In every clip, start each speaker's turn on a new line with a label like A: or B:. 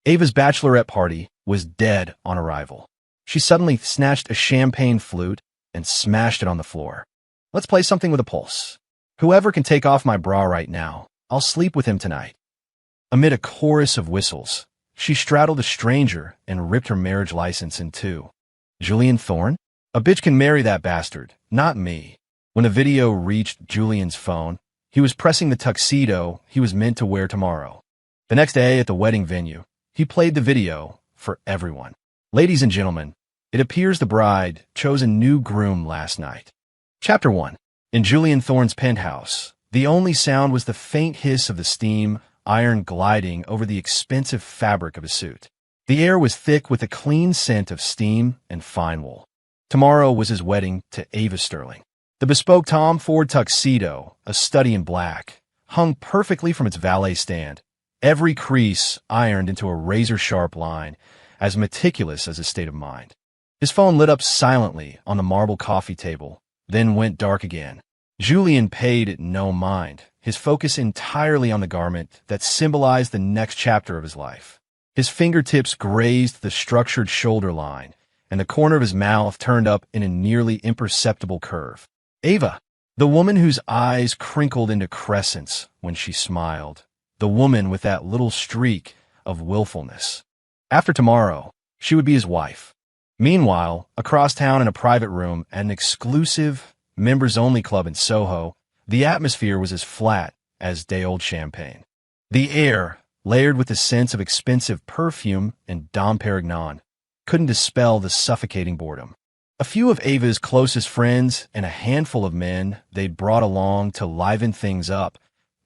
A: Ava's bachelorette party was dead on arrival. She suddenly snatched a champagne flute and smashed it on the floor. Let's play something with a pulse. Whoever can take off my bra right now, I'll sleep with him tonight. Amid a chorus of whistles, she straddled a stranger and ripped her marriage license in two. Julian Thorne? A bitch can marry that bastard, not me. When the video reached Julian's phone, he was pressing the tuxedo he was meant to wear tomorrow. The next day at the wedding venue, he played the video for everyone. Ladies and gentlemen, it appears the bride chose a new groom last night. Chapter 1. In Julian Thorne's penthouse, the only sound was the faint hiss of the steam iron gliding over the expensive fabric of his suit. The air was thick with a clean scent of steam and fine wool. Tomorrow was his wedding to Ava Sterling. The bespoke Tom Ford tuxedo, a study in black, hung perfectly from its valet stand, every crease ironed into a razor-sharp line, as meticulous as his state of mind. His phone lit up silently on the marble coffee table, then went dark again. Julian paid it no mind, his focus entirely on the garment that symbolized the next chapter of his life. His fingertips grazed the structured shoulder line, and the corner of his mouth turned up in a nearly imperceptible curve. Ava, the woman whose eyes crinkled into crescents when she smiled, the woman with that little streak of willfulness. After tomorrow, she would be his wife. Meanwhile, across town in a private room at an exclusive, members-only club in Soho, the atmosphere was as flat as day-old champagne. The air, layered with the sense of expensive perfume and Dom Perignon, couldn't dispel the suffocating boredom. A few of Ava's closest friends and a handful of men they'd brought along to liven things up,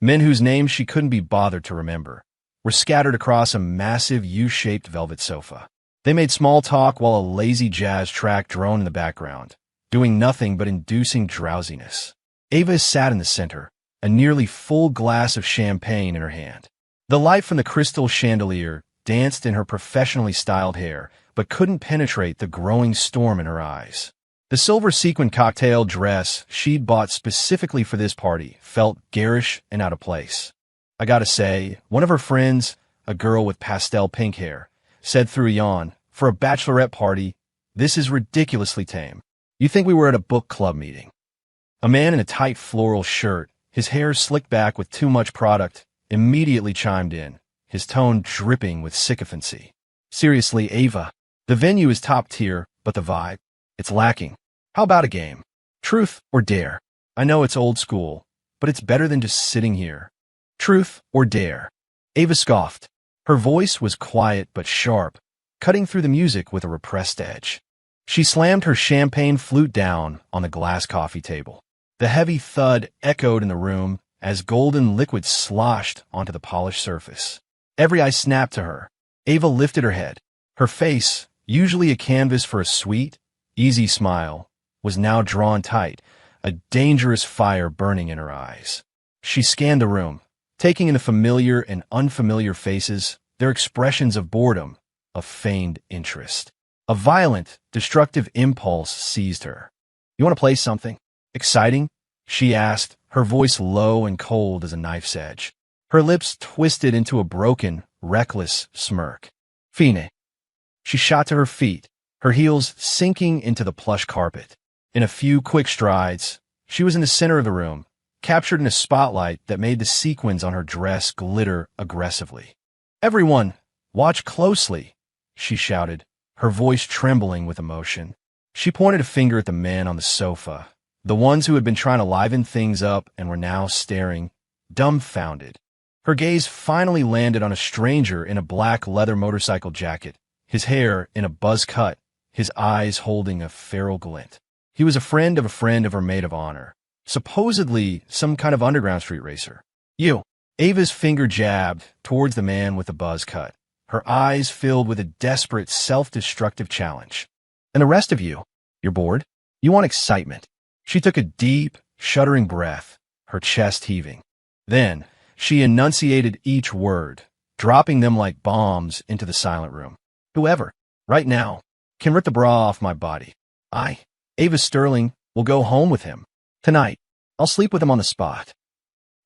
A: men whose names she couldn't be bothered to remember, were scattered across a massive U-shaped velvet sofa. They made small talk while a lazy jazz track droned in the background, doing nothing but inducing drowsiness. Ava sat in the center, a nearly full glass of champagne in her hand. The light from the crystal chandelier danced in her professionally styled hair, but couldn't penetrate the growing storm in her eyes. The silver sequin cocktail dress she'd bought specifically for this party felt garish and out of place. I gotta say, one of her friends, a girl with pastel pink hair, said through a yawn, "For a bachelorette party, this is ridiculously tame. You think we were at a book club meeting." A man in a tight floral shirt, his hair slicked back with too much product, immediately chimed in, his tone dripping with sycophancy. "Seriously, Ava, the venue is top tier, but the vibe, it's lacking. How about a game? Truth or dare? I know it's old school, but it's better than just sitting here. Truth or dare?" Ava scoffed. Her voice was quiet but sharp, cutting through the music with a repressed edge. She slammed her champagne flute down on the glass coffee table. The heavy thud echoed in the room as golden liquid sloshed onto the polished surface. Every eye snapped to her. Ava lifted her head. Her face, usually a canvas for a sweet, easy smile, was now drawn tight, a dangerous fire burning in her eyes. She scanned the room, taking in the familiar and unfamiliar faces, their expressions of boredom, of feigned interest. A violent, destructive impulse seized her. "You want to play something exciting?" she asked, her voice low and cold as a knife's edge. Her lips twisted into a broken, reckless smirk. "Fine." She shot to her feet, her heels sinking into the plush carpet. In a few quick strides, she was in the center of the room, captured in a spotlight that made the sequins on her dress glitter aggressively. "Everyone, watch closely," she shouted, her voice trembling with emotion. She pointed a finger at the men on the sofa, the ones who had been trying to liven things up and were now staring, dumbfounded. Her gaze finally landed on a stranger in a black leather motorcycle jacket, his hair in a buzz cut, his eyes holding a feral glint. He was a friend of her maid of honor, supposedly some kind of underground street racer. "You." Ava's finger jabbed towards the man with the buzz cut, her eyes filled with a desperate, self-destructive challenge. "And the rest of you? You're bored? You want excitement." She took a deep, shuddering breath, her chest heaving. Then, she enunciated each word, dropping them like bombs into the silent room. "Whoever, right now, can rip the bra off my body. Ava Sterling, will go home with him. Tonight, I'll sleep with him on the spot."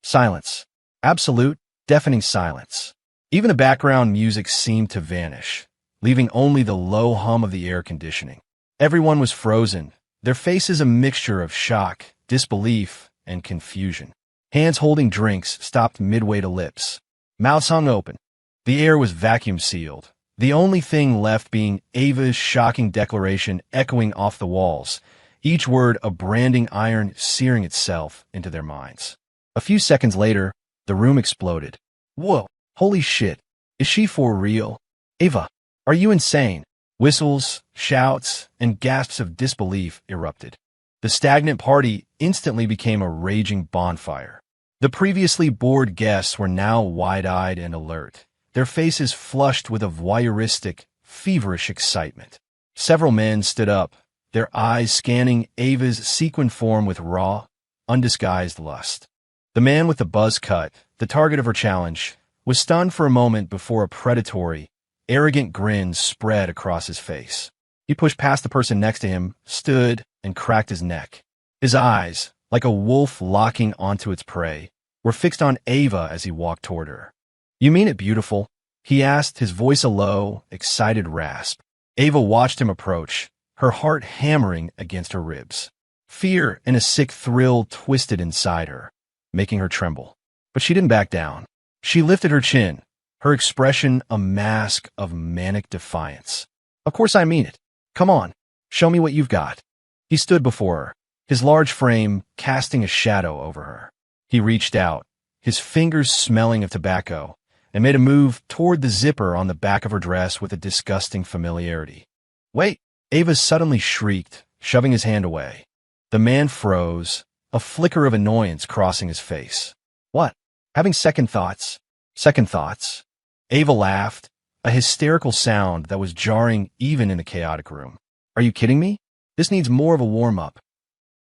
A: Silence. Absolute, deafening silence. Even the background music seemed to vanish, leaving only the low hum of the air conditioning. Everyone was frozen, their faces a mixture of shock, disbelief, and confusion. Hands holding drinks stopped midway to lips. Mouths hung open. The air was vacuum-sealed, the only thing left being Ava's shocking declaration echoing off the walls, each word a branding iron searing itself into their minds. A few seconds later, the room exploded. Whoa, holy shit, is she for real? Ava, are you insane? Whistles, shouts, and gasps of disbelief erupted. The stagnant party instantly became a raging bonfire. The previously bored guests were now wide-eyed and alert, their faces flushed with a voyeuristic, feverish excitement. Several men stood up, their eyes scanning Ava's sequined form with raw, undisguised lust. The man with the buzz cut, the target of her challenge, was stunned for a moment before a predatory, arrogant grin spread across his face. He pushed past the person next to him, stood, and cracked his neck. His eyes, like a wolf locking onto its prey, were fixed on Ava as he walked toward her. You mean it, beautiful? He asked, his voice a low, excited rasp. Ava watched him approach, her heart hammering against her ribs. Fear and a sick thrill twisted inside her, making her tremble. But she didn't back down. She lifted her chin, her expression a mask of manic defiance. Of course I mean it. Come on, show me what you've got. He stood before her, his large frame casting a shadow over her. He reached out, his fingers smelling of tobacco, and made a move toward the zipper on the back of her dress with a disgusting familiarity. Wait, Ava suddenly shrieked, shoving his hand away. The man froze, a flicker of annoyance crossing his face. What? Having second thoughts? Second thoughts? Ava laughed, a hysterical sound that was jarring even in a chaotic room. Are you kidding me? This needs more of a warm-up.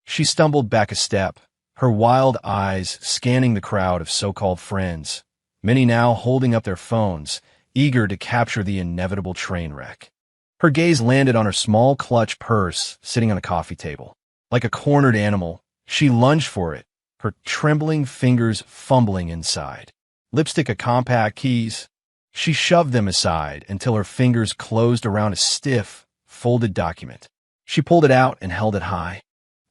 A: She stumbled back a step, her wild eyes scanning the crowd of so-called friends, many now holding up their phones, eager to capture the inevitable train wreck. Her gaze landed on her small clutch purse sitting on a coffee table. Like a cornered animal, she lunged for it, her trembling fingers fumbling inside. Lipstick a compact keys. She shoved them aside until her fingers closed around a stiff, folded document. She pulled it out and held it high.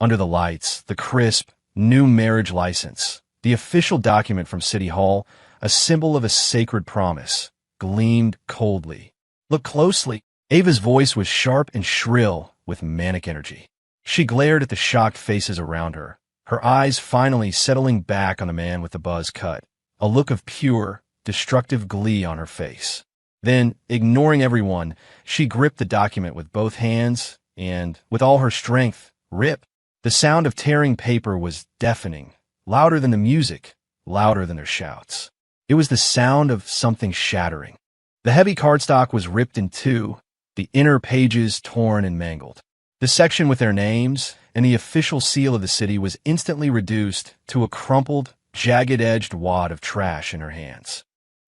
A: Under the lights, the crisp, new marriage license, the official document from City Hall, a symbol of a sacred promise, gleamed coldly. Look closely. Ava's voice was sharp and shrill with manic energy. She glared at the shocked faces around her, her eyes finally settling back on the man with the buzz cut, a look of pure, destructive glee on her face. Then, ignoring everyone, she gripped the document with both hands and, with all her strength, ripped. The sound of tearing paper was deafening, louder than the music, louder than their shouts. It was the sound of something shattering. The heavy cardstock was ripped in two, the inner pages torn and mangled. The section with their names and the official seal of the city was instantly reduced to a crumpled, jagged-edged wad of trash in her hands.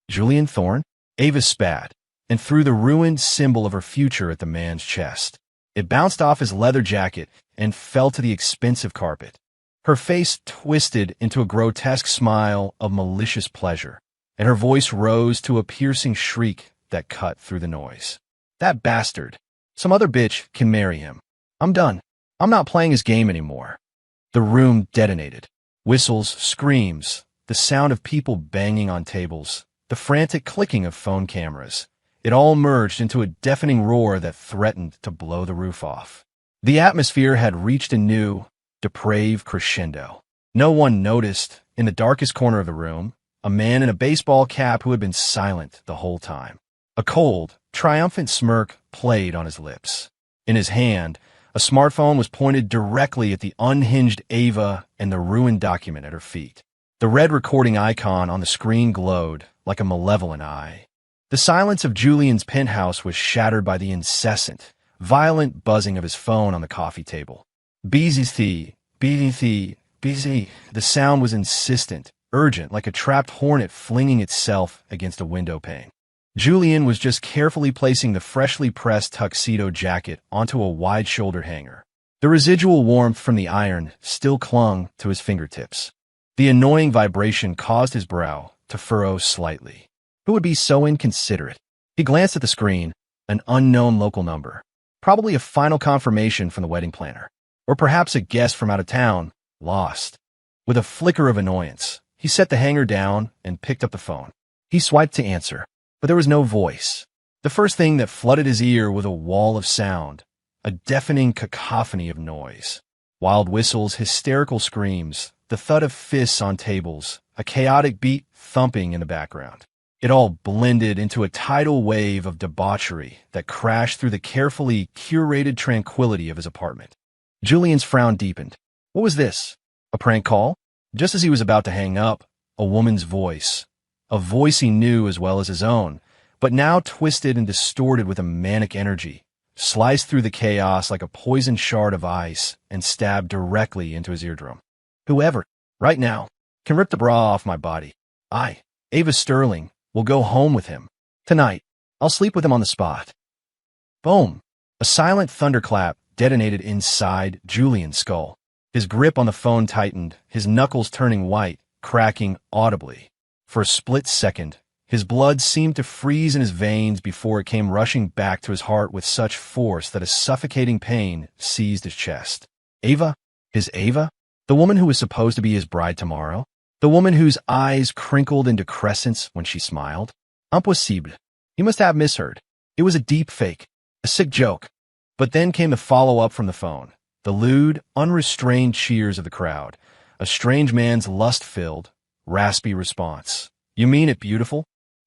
A: Julian Thorne? Ava spat, and threw the ruined symbol of her future at the man's chest. It bounced off his leather jacket and fell to the expensive carpet. Her face twisted into a grotesque smile of malicious pleasure, and her voice rose to a piercing shriek that cut through the noise. That bastard. Some other bitch can marry him. I'm done. I'm not playing his game anymore. The room detonated. Whistles, screams, the sound of people banging on tables, the frantic clicking of phone cameras. It all merged into a deafening roar that threatened to blow the roof off. The atmosphere had reached a new, depraved crescendo. No one noticed, in the darkest corner of the room, a man in a baseball cap who had been silent the whole time. A cold, triumphant smirk played on his lips. In his hand, a smartphone was pointed directly at the unhinged Ava and the ruined document at her feet. The red recording icon on the screen glowed like a malevolent eye. The silence of Julian's penthouse was shattered by the incessant, violent buzzing of his phone on the coffee table. Busy. The sound was insistent, urgent, like a trapped hornet flinging itself against a window pane. Julian was just carefully placing the freshly pressed tuxedo jacket onto a wide-shouldered hanger. The residual warmth from the iron still clung to his fingertips. The annoying vibration caused his brow to furrow slightly. Who would be so inconsiderate? He glanced at the screen, an unknown local number. Probably a final confirmation from the wedding planner. Or perhaps a guest from out of town, lost. With a flicker of annoyance, he set the hanger down and picked up the phone. He swiped to answer, but there was no voice. The first thing that flooded his ear was a wall of sound, a deafening cacophony of noise. Wild whistles, hysterical screams, the thud of fists on tables, a chaotic beat thumping in the background. It all blended into a tidal wave of debauchery that crashed through the carefully curated tranquility of his apartment. Julian's frown deepened. What was this? A prank call? Just as he was about to hang up, a woman's voice. A voice he knew as well as his own, but now twisted and distorted with a manic energy, sliced through the chaos like a poisoned shard of ice and stabbed directly into his eardrum. Whoever, right now, can rip the bra off my body. I, Ava Sterling, will go home with him. Tonight, I'll sleep with him on the spot. Boom! A silent thunderclap detonated inside Julian's skull. His grip on the phone tightened, his knuckles turning white, cracking audibly. For a split second, his blood seemed to freeze in his veins before it came rushing back to his heart with such force that a suffocating pain seized his chest. Ava? His Ava? The woman who was supposed to be his bride tomorrow? The woman whose eyes crinkled into crescents when she smiled? Impossible. He must have misheard. It was a deep fake, a sick joke. But then came the follow-up from the phone, the lewd, unrestrained cheers of the crowd, a strange man's lust-filled, raspy response. You mean it, beautiful?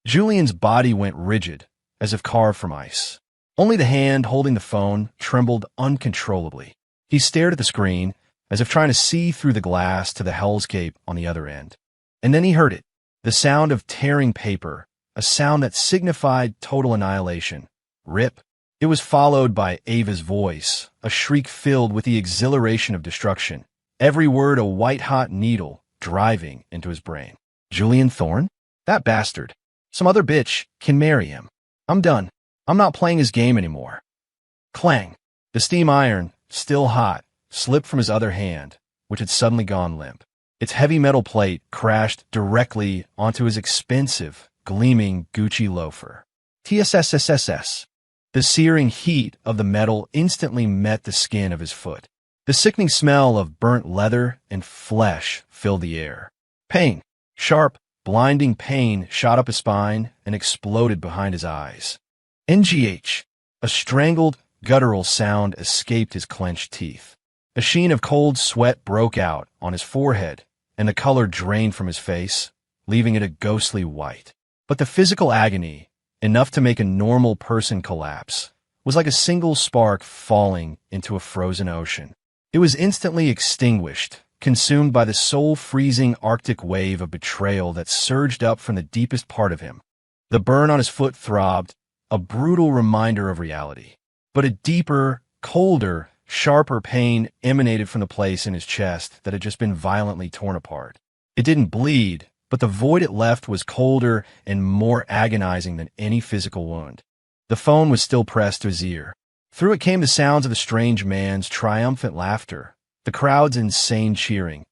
A: Julian's body went rigid, as if carved from ice. Only the hand holding the phone trembled uncontrollably. He stared at the screen, as if trying to see through the glass to the hellscape on the other end. And then he heard it, the sound of tearing paper, a sound that signified total annihilation. Rip. It was followed by Ava's voice, a shriek filled with the exhilaration of destruction, every word a white-hot needle driving into his brain. Julian Thorne? That bastard. Some other bitch can marry him. I'm done. I'm not playing his game anymore. Clang. The steam iron, still hot, slipped from his other hand, which had suddenly gone limp. Its heavy metal plate crashed directly onto his expensive, gleaming Gucci loafer. TSSSSS. The searing heat of the metal instantly met the skin of his foot. The sickening smell of burnt leather and flesh filled the air. Pain, sharp, blinding pain shot up his spine and exploded behind his eyes. NGH. A strangled, guttural sound escaped his clenched teeth. A sheen of cold sweat broke out on his forehead, and the color drained from his face, leaving it a ghostly white. But the physical agony, enough to make a normal person collapse, was like a single spark falling into a frozen ocean. It was instantly extinguished, consumed by the soul-freezing Arctic wave of betrayal that surged up from the deepest part of him. The burn on his foot throbbed, a brutal reminder of reality. But a deeper, colder, sharper pain emanated from the place in his chest that had just been violently torn apart. It didn't bleed, but the void it left was colder and more agonizing than any physical wound. The phone was still pressed to his ear. Through it came the sounds of the strange man's triumphant laughter, the crowd's insane cheering,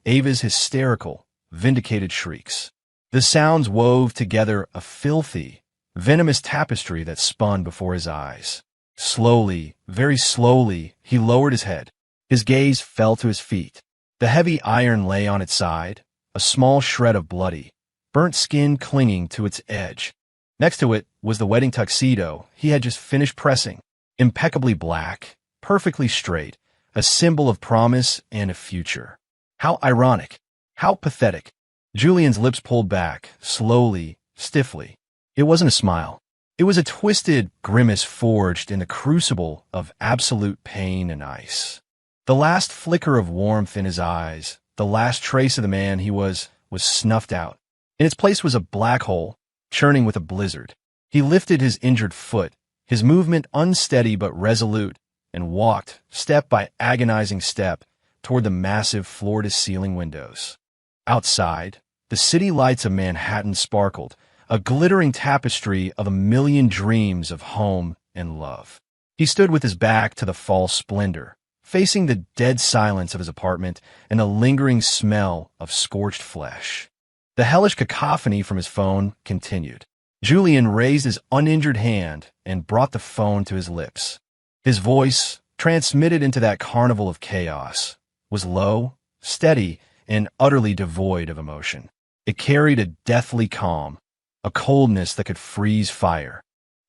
A: Ava's hysterical, vindicated shrieks. The sounds wove together a filthy, venomous tapestry that spun before his eyes. Slowly, very slowly, he lowered his head. His gaze fell to his feet. The heavy iron lay on its side, a small shred of bloody, burnt skin clinging to its edge. Next to it was the wedding tuxedo he had just finished pressing, impeccably black, perfectly straight, a symbol of promise and a future. How ironic, how pathetic. Julian's lips pulled back, slowly, stiffly. It wasn't a smile. It was a twisted grimace forged in the crucible of absolute pain and ice. The last flicker of warmth in his eyes, the last trace of the man he was snuffed out. In its place was a black hole, churning with a blizzard. He lifted his injured foot, his movement unsteady but resolute, and walked, step by agonizing step, toward the massive floor-to-ceiling windows. Outside, the city lights of Manhattan sparkled, a glittering tapestry of a million dreams of home and love. He stood with his back to the false splendor, facing the dead silence of his apartment and the lingering smell of scorched flesh. The hellish cacophony from his phone continued. Julian raised his uninjured hand and brought the phone to his lips. His voice, transmitted into that carnival of chaos, was low, steady, and utterly devoid of emotion. It carried a deathly calm, a coldness that could freeze fire.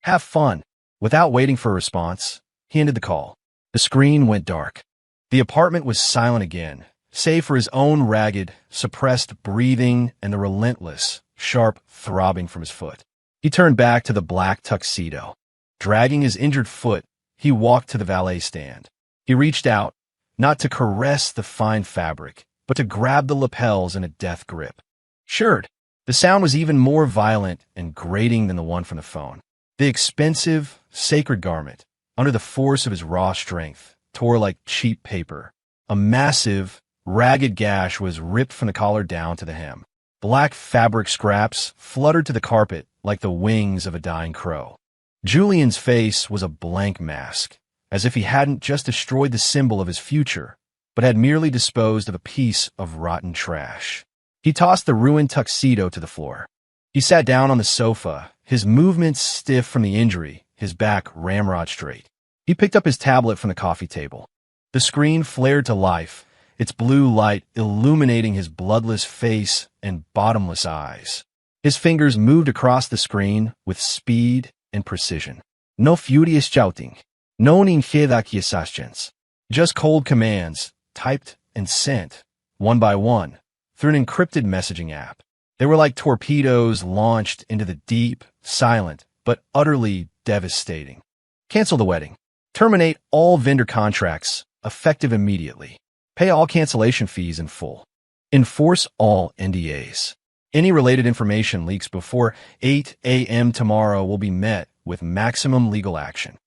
A: "Have fun." Without waiting for a response, he ended the call. The screen went dark. The apartment was silent again, save for his own ragged, suppressed breathing and the relentless, sharp throbbing from his foot. He turned back to the black tuxedo. Dragging his injured foot, he walked to the valet stand. He reached out, not to caress the fine fabric, but to grab the lapels in a death grip. Shirt. The sound was even more violent and grating than the one from the phone. The expensive, sacred garment, under the force of his raw strength, tore like cheap paper. A massive, ragged gash was ripped from the collar down to the hem. Black fabric scraps fluttered to the carpet like the wings of a dying crow. Julian's face was a blank mask, as if he hadn't just destroyed the symbol of his future, but had merely disposed of a piece of rotten trash. He tossed the ruined tuxedo to the floor. He sat down on the sofa, his movements stiff from the injury, his back ramrod straight. He picked up his tablet from the coffee table. The screen flared to life, its blue light illuminating his bloodless face and bottomless eyes. His fingers moved across the screen with speed and precision. No furious shouting, no ninjeda. Just cold commands, typed and sent, one by one, through an encrypted messaging app. They were like torpedoes launched into the deep, silent, but utterly devastating. Cancel the wedding. Terminate all vendor contracts, effective immediately. Pay all cancellation fees in full. Enforce all NDAs. Any related information leaks before 8 a.m. tomorrow will be met with maximum legal action.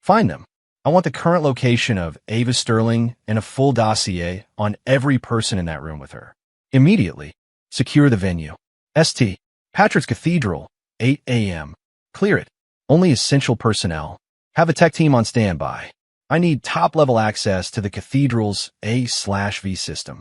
A: Find them. I want the current location of Ava Sterling and a full dossier on every person in that room with her. Immediately. Secure the venue. St. Patrick's Cathedral, 8 a.m. Clear it. Only essential personnel. Have a tech team on standby. I need top-level access to the Cathedral's A/V system.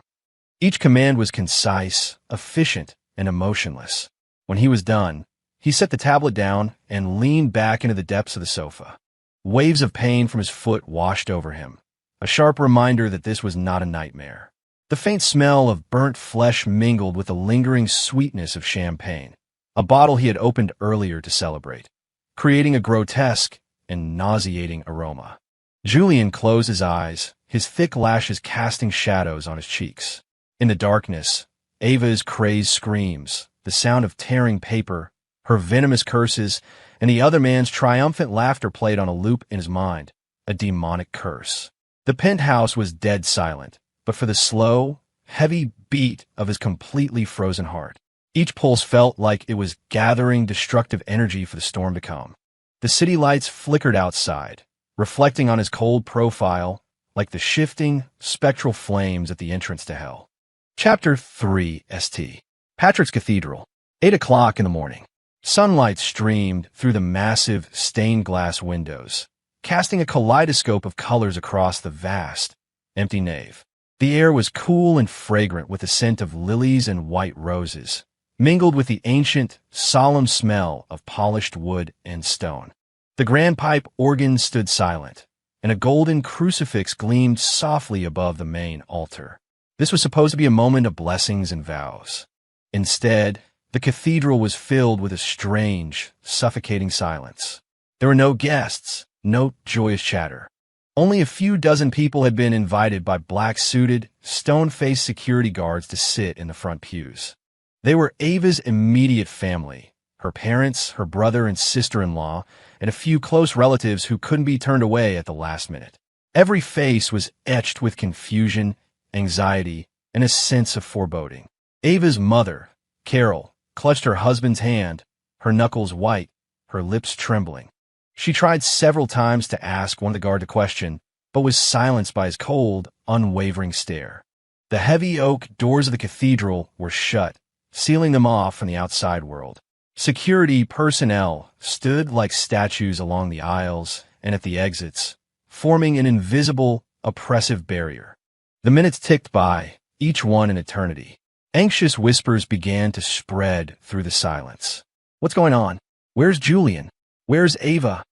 A: Each command was concise, efficient, and emotionless. When he was done, he set the tablet down and leaned back into the depths of the sofa. Waves of pain from his foot washed over him, a sharp reminder that this was not a nightmare. The faint smell of burnt flesh mingled with the lingering sweetness of champagne, a bottle he had opened earlier to celebrate, creating a grotesque and nauseating aroma. Julian closed his eyes, his thick lashes casting shadows on his cheeks. In the darkness, Ava's crazed screams, the sound of tearing paper, her venomous curses, and the other man's triumphant laughter played on a loop in his mind, a demonic curse. The penthouse was dead silent, but for the slow, heavy beat of his completely frozen heart. Each pulse felt like it was gathering destructive energy for the storm to come. The city lights flickered outside, reflecting on his cold profile like the shifting, spectral flames at the entrance to hell. Chapter 3 St. Patrick's Cathedral, 8 o'clock in the morning. Sunlight streamed through the massive, stained glass windows, casting a kaleidoscope of colors across the vast, empty nave. The air was cool and fragrant with the scent of lilies and white roses, mingled with the ancient, solemn smell of polished wood and stone. The grand pipe organ stood silent, and a golden crucifix gleamed softly above the main altar. This was supposed to be a moment of blessings and vows. Instead, the cathedral was filled with a strange, suffocating silence. There were no guests, no joyous chatter. Only a few dozen people had been invited by black-suited, stone-faced security guards to sit in the front pews. They were Ava's immediate family, her parents, her brother and sister-in-law, and a few close relatives who couldn't be turned away at the last minute. Every face was etched with confusion, anxiety, and a sense of foreboding. Ava's mother, Carol, clutched her husband's hand, her knuckles white, her lips trembling. She tried several times to ask one of the guards a question, but was silenced by his cold, unwavering stare. The heavy oak doors of the cathedral were shut, sealing them off from the outside world. Security personnel stood like statues along the aisles and at the exits, forming an invisible, oppressive barrier. The minutes ticked by, each one an eternity. Anxious whispers began to spread through the silence. "What's going on?" Where's Julian? Where's Ava?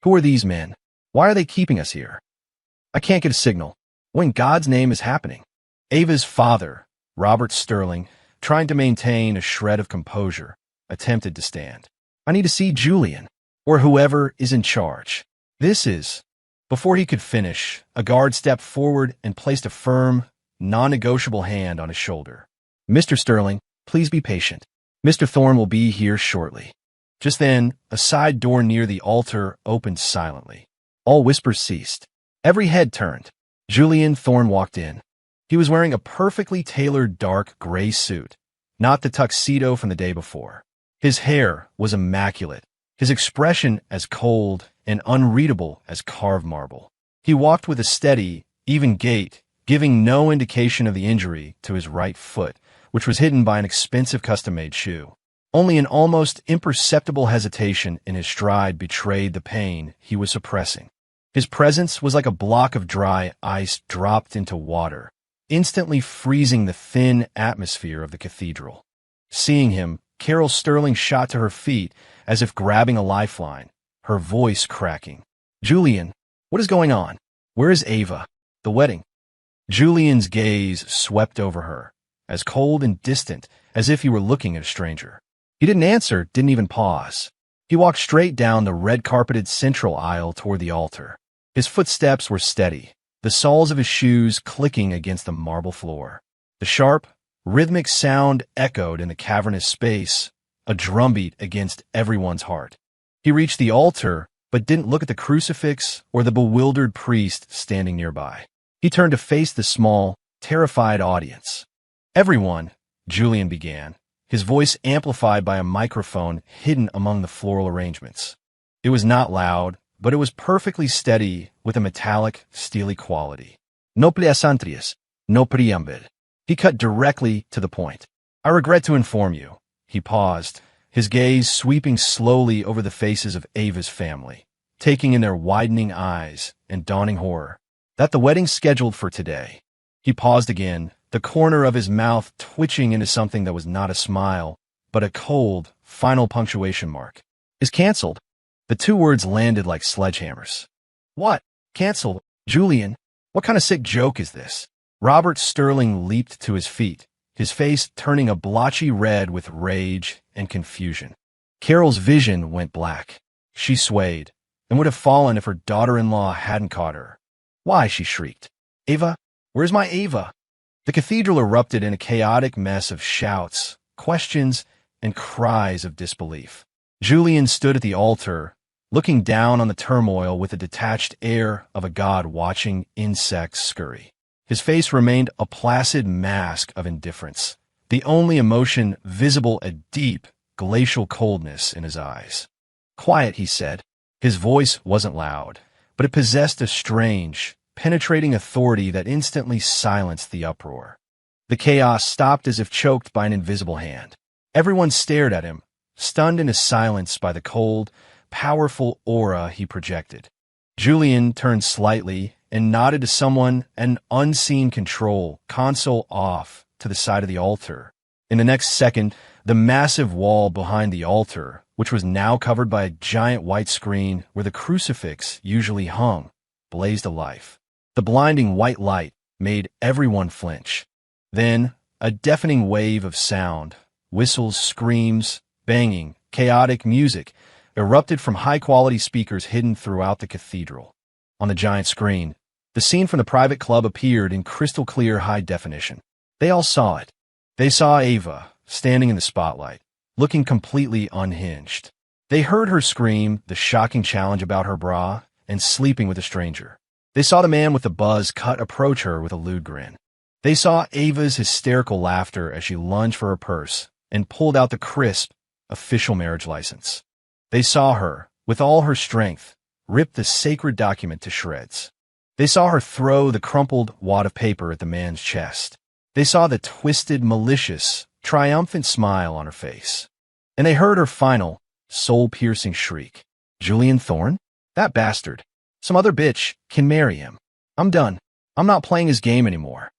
A: Who are these men? Why are they keeping us here? I can't get a signal. What in God's name is happening? Ava's father, Robert Sterling, trying to maintain a shred of composure, attempted to stand. I need to see Julian, or whoever is in charge. This is... Before he could finish, a guard stepped forward and placed a firm, non-negotiable hand on his shoulder. Mr. Sterling, please be patient. Mr. Thorne will be here shortly. Just then, a side door near the altar opened silently. All whispers ceased. Every head turned. Julian Thorne walked in. He was wearing a perfectly tailored dark gray suit, not the tuxedo from the day before. His hair was immaculate, his expression as cold and unreadable as carved marble. He walked with a steady, even gait, giving no indication of the injury to his right foot, which was hidden by an expensive custom-made shoe. Only an almost imperceptible hesitation in his stride betrayed the pain he was suppressing. His presence was like a block of dry ice dropped into water, instantly freezing the thin atmosphere of the cathedral. Seeing him, Carol Sterling shot to her feet as if grabbing a lifeline, her voice cracking. Julian, what is going on? Where is Ava? The wedding. Julian's gaze swept over her, as cold and distant as if he were looking at a stranger. He didn't answer, didn't even pause. He walked straight down the red-carpeted central aisle toward the altar. His footsteps were steady, the soles of his shoes clicking against the marble floor. The sharp, rhythmic sound echoed in the cavernous space, a drumbeat against everyone's heart. He reached the altar, but didn't look at the crucifix or the bewildered priest standing nearby. He turned to face the small, terrified audience. Everyone, Julian began, his voice amplified by a microphone hidden among the floral arrangements. It was not loud, but it was perfectly steady with a metallic, steely quality. No pleasantries, no preamble. He cut directly to the point. I regret to inform you. He paused, his gaze sweeping slowly over the faces of Ava's family, taking in their widening eyes and dawning horror, that the wedding scheduled for today. He paused again, the corner of his mouth twitching into something that was not a smile, but a cold, final punctuation mark. Is canceled. The two words landed like sledgehammers. What? Canceled? Julian? What kind of sick joke is this? Robert Sterling leaped to his feet, his face turning a blotchy red with rage and confusion. Carol's vision went black. She swayed, and would have fallen if her daughter-in-law hadn't caught her. Why? She shrieked. Ava? Where's my Ava? The cathedral erupted in a chaotic mess of shouts, questions, and cries of disbelief. Julian stood at the altar, looking down on the turmoil with a detached air of a god watching insects scurry. His face remained a placid mask of indifference, the only emotion visible a deep, glacial coldness in his eyes. Quiet, he said. His voice wasn't loud, but it possessed a strange, penetrating authority that instantly silenced the uproar. The chaos stopped as if choked by an invisible hand. Everyone stared at him, stunned into silence by the cold, powerful aura he projected. Julian turned slightly and nodded to someone, an unseen control console off to the side of the altar. In the next second, the massive wall behind the altar, which was now covered by a giant white screen where the crucifix usually hung, blazed alive. The blinding white light made everyone flinch. Then, a deafening wave of sound, whistles, screams, banging, chaotic music, erupted from high-quality speakers hidden throughout the cathedral. On the giant screen, the scene from the private club appeared in crystal-clear high definition. They all saw it. They saw Ava, standing in the spotlight, looking completely unhinged. They heard her scream the shocking challenge about her bra and sleeping with a stranger. They saw the man with the buzz cut approach her with a lewd grin. They saw Ava's hysterical laughter as she lunged for her purse and pulled out the crisp, official marriage license. They saw her, with all her strength, rip the sacred document to shreds. They saw her throw the crumpled wad of paper at the man's chest. They saw the twisted, malicious, triumphant smile on her face. And they heard her final, soul-piercing shriek. Julian Thorne? That bastard. Some other bitch can marry him. I'm done. I'm not playing his game anymore.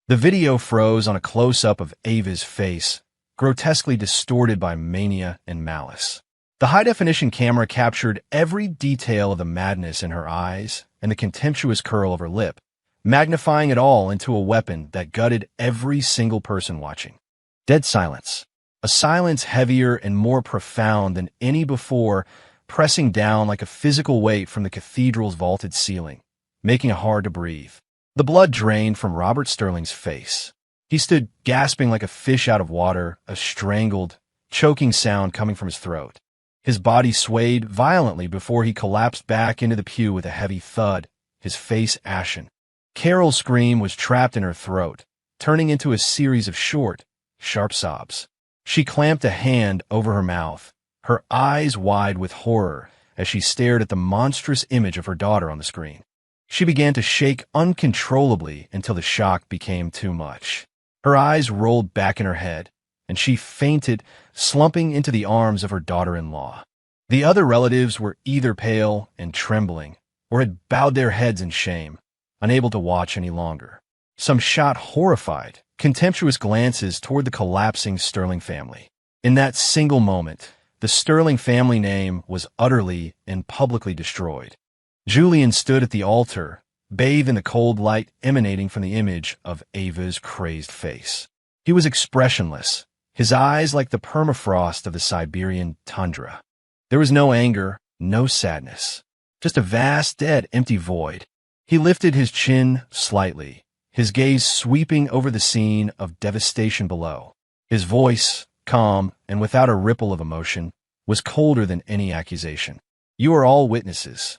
A: The video froze on a close-up of Ava's face, grotesquely distorted by mania and malice. The high-definition camera captured every detail of the madness in her eyes and the contemptuous curl of her lip, magnifying it all into a weapon that gutted every single person watching. Dead silence. A silence heavier and more profound than any before, pressing down like a physical weight from the cathedral's vaulted ceiling, making it hard to breathe. The blood drained from Robert Sterling's face. He stood gasping like a fish out of water, a strangled, choking sound coming from his throat. His body swayed violently before he collapsed back into the pew with a heavy thud, his face ashen. Carol's scream was trapped in her throat, turning into a series of short, sharp sobs. She clamped a hand over her mouth, her eyes wide with horror as she stared at the monstrous image of her daughter on the screen. She began to shake uncontrollably until the shock became too much. Her eyes rolled back in her head, and she fainted, slumping into the arms of her daughter-in-law. The other relatives were either pale and trembling, or had bowed their heads in shame, unable to watch any longer. Some shot horrified, contemptuous glances toward the collapsing Sterling family. In that single moment, the Sterling family name was utterly and publicly destroyed. Julian stood at the altar, bathed in the cold light emanating from the image of Ava's crazed face. He was expressionless, his eyes like the permafrost of the Siberian tundra. There was no anger, no sadness, just a vast, dead, empty void. He lifted his chin slightly, his gaze sweeping over the scene of devastation below. His voice, calm and without a ripple of emotion, was colder than any accusation. You are all witnesses.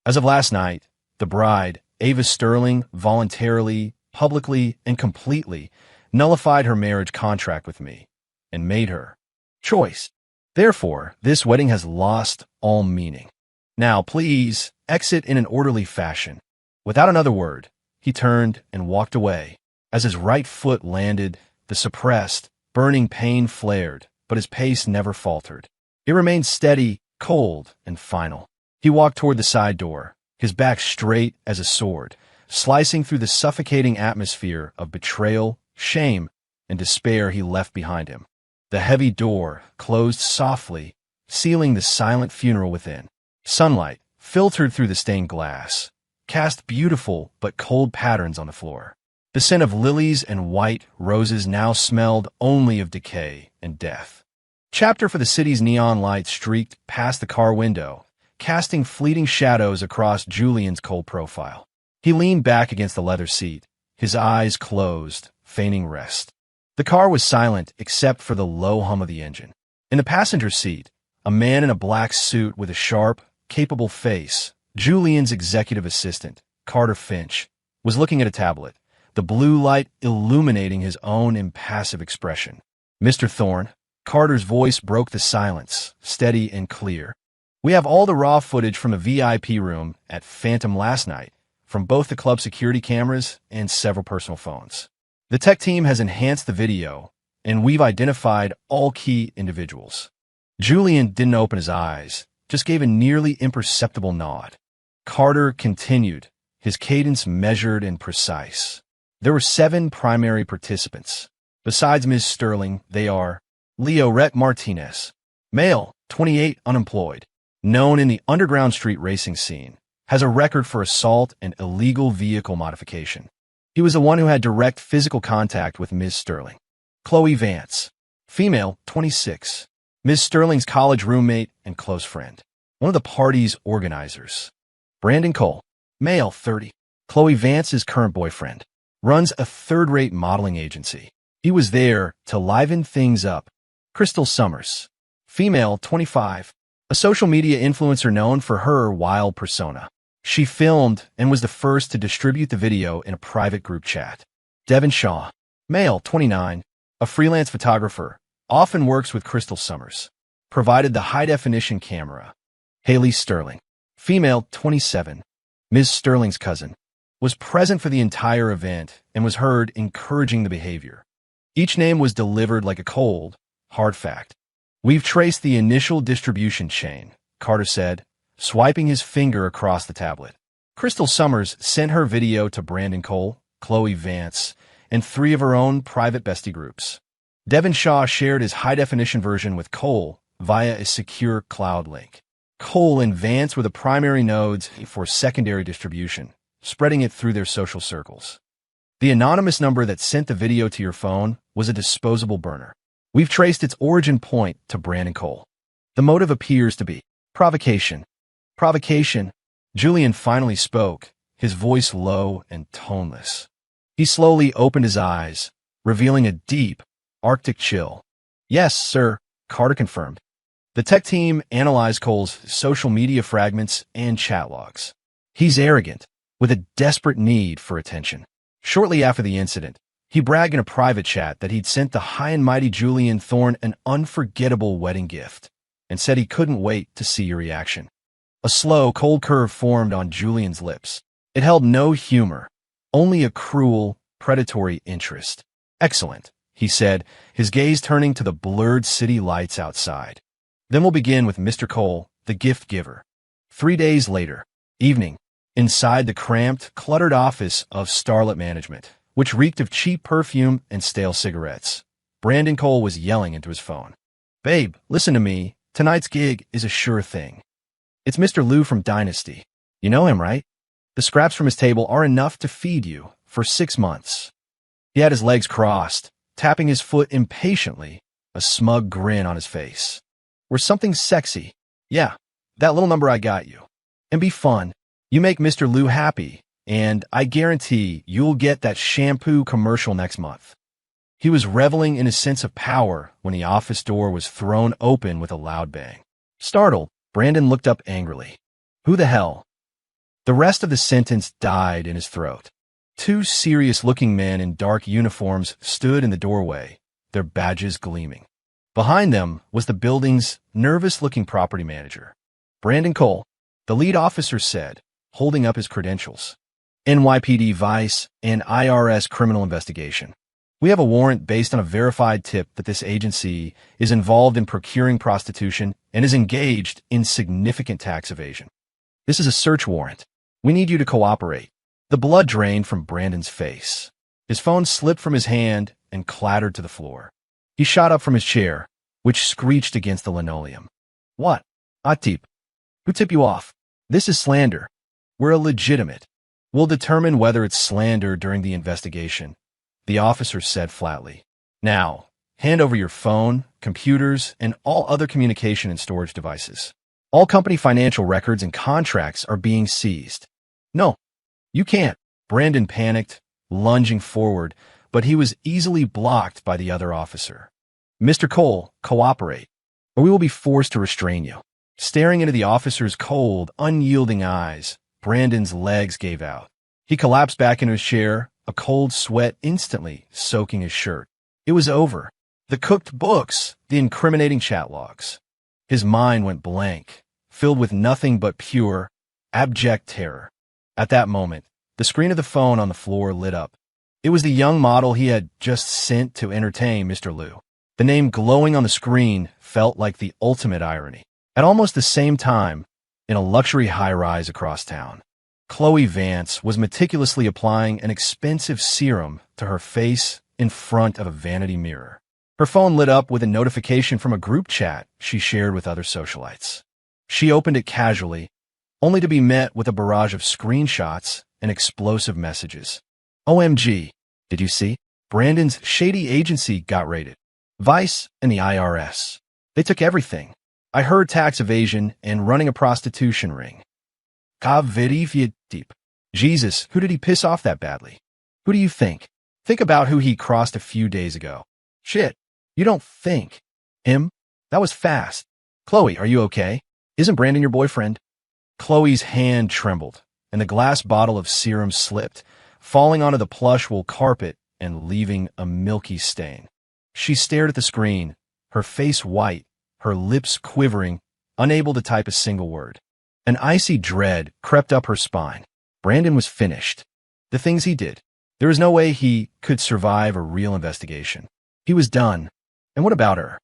A: As of last night, the bride, Ava Sterling, voluntarily, publicly, and completely nullified her marriage contract with me and made her choice. Therefore, this wedding has lost all meaning. Now, please, exit in an orderly fashion. Without another word, he turned and walked away. As his right foot landed, the suppressed, burning pain flared, but his pace never faltered. It remained steady, cold, and final. He walked toward the side door, his back straight as a sword, slicing through the suffocating atmosphere of betrayal, shame, and despair he left behind him. The heavy door closed softly, sealing the silent funeral within. Sunlight filtered through the stained glass, cast beautiful but cold patterns on the floor. The scent of lilies and white roses now smelled only of decay and death. Chapter for the city's neon lights streaked past the car window, casting fleeting shadows across Julian's cold profile. He leaned back against the leather seat, his eyes closed, feigning rest. The car was silent except for the low hum of the engine. In the passenger seat, a man in a black suit with a sharp, capable face, Julian's executive assistant, Carter Finch, was looking at a tablet, the blue light illuminating his own impassive expression. Mr. Thorne, Carter's voice broke the silence, steady and clear. We have all the raw footage from the VIP room at Phantom last night, from both the club security cameras and several personal phones. The tech team has enhanced the video, and we've identified all key individuals. Julian didn't open his eyes, just gave a nearly imperceptible nod. Carter continued, his cadence measured and precise. There were 7 primary participants. Besides Ms. Sterling, they are Leo Rhett Martinez, male, 28, unemployed, known in the underground street racing scene, has a record for assault and illegal vehicle modification. He was the one who had direct physical contact with Ms. Sterling. Chloe Vance, female, 26, Ms. Sterling's college roommate and close friend, one of the party's organizers. Brandon Cole, male, 30, Chloe Vance's current boyfriend, runs a third-rate modeling agency. He was there to liven things up. Crystal Summers, female, 25, a social media influencer known for her wild persona. She filmed and was the first to distribute the video in a private group chat. Devin Shaw, male, 29, a freelance photographer, often works with Crystal Summers, provided the high-definition camera. Haley Sterling, female, 27, Ms. Sterling's cousin, was present for the entire event and was heard encouraging the behavior. Each name was delivered like a cold, hard fact. We've traced the initial distribution chain, Carter said, swiping his finger across the tablet. Crystal Summers sent her video to Brandon Cole, Chloe Vance, and 3 of her own private bestie groups. Devin Shaw shared his high-definition version with Cole, via a secure cloud link. Cole and Vance were the primary nodes for secondary distribution, spreading it through their social circles. The anonymous number that sent the video to your phone was a disposable burner. We've traced its origin point to Brandon Cole. The motive appears to be provocation. Provocation. Julian finally spoke, his voice low and toneless. He slowly opened his eyes, revealing a deep, Arctic chill. Yes, sir, Carter confirmed. The tech team analyzed Cole's social media fragments and chat logs. He's arrogant, with a desperate need for attention. Shortly after the incident, he bragged in a private chat that he'd sent the high and mighty Julian Thorne an unforgettable wedding gift, and said he couldn't wait to see your reaction. A slow, cold curve formed on Julian's lips. It held no humor, only a cruel, predatory interest. Excellent, he said, his gaze turning to the blurred city lights outside. Then we'll begin with Mr. Cole, the gift giver. 3 days later, evening, inside the cramped, cluttered office of Starlet Management, which reeked of cheap perfume and stale cigarettes, Brandon Cole was yelling into his phone. Babe, listen to me. Tonight's gig is a sure thing. It's Mr. Liu from Dynasty. You know him, right? The scraps from his table are enough to feed you for 6 months. He had his legs crossed, tapping his foot impatiently, a smug grin on his face. We're something sexy. Yeah, that little number I got you. And be fun. You make Mr. Liu happy, and I guarantee you'll get that shampoo commercial next month. He was reveling in his sense of power when the office door was thrown open with a loud bang. Startled, Brandon looked up angrily. Who the hell? The rest of the sentence died in his throat. 2 serious-looking men in dark uniforms stood in the doorway, their badges gleaming. Behind them was the building's nervous-looking property manager. Brandon Cole, the lead officer said, holding up his credentials. NYPD Vice and IRS criminal investigation. We have a warrant based on a verified tip that this agency is involved in procuring prostitution and is engaged in significant tax evasion. This is a search warrant. We need you to cooperate. The blood drained from Brandon's face. His phone slipped from his hand and clattered to the floor. He shot up from his chair, which screeched against the linoleum. What? Atip. Who tipped you off? This is slander. We're illegitimate. We'll determine whether it's slander during the investigation, the officer said flatly. Now, hand over your phone, computers, and all other communication and storage devices. All company financial records and contracts are being seized. No, you can't. Brandon panicked, lunging forward, but he was easily blocked by the other officer. Mr. Cole, cooperate, or we will be forced to restrain you. Staring into the officer's cold, unyielding eyes, Brandon's legs gave out. He collapsed back into his chair, a cold sweat instantly soaking his shirt. It was over. The cooked books, the incriminating chat logs. His mind went blank, filled with nothing but pure, abject terror. At that moment, the screen of the phone on the floor lit up. It was the young model he had just sent to entertain Mr. Liu. The name glowing on the screen felt like the ultimate irony. At almost the same time, in a luxury high-rise across town, Chloe Vance was meticulously applying an expensive serum to her face in front of a vanity mirror. Her phone lit up with a notification from a group chat she shared with other socialites. She opened it casually, only to be met with a barrage of screenshots and explosive messages. OMG, did you see? Brandon's shady agency got raided. Vice and the IRS. They took everything. I heard tax evasion and running a prostitution ring. Jesus, who did he piss off that badly? Who do you think? Think about who he crossed a few days ago. Shit, you don't think. Him? That was fast. Chloe, are you okay? Isn't Brandon your boyfriend? Chloe's hand trembled, and the glass bottle of serum slipped, falling onto the plush wool carpet and leaving a milky stain. She stared at the screen, her face white, her lips quivering, unable to type a single word. An icy dread crept up her spine. Brandon was finished. The things he did. There was no way he could survive a real investigation. He was done. And what about her?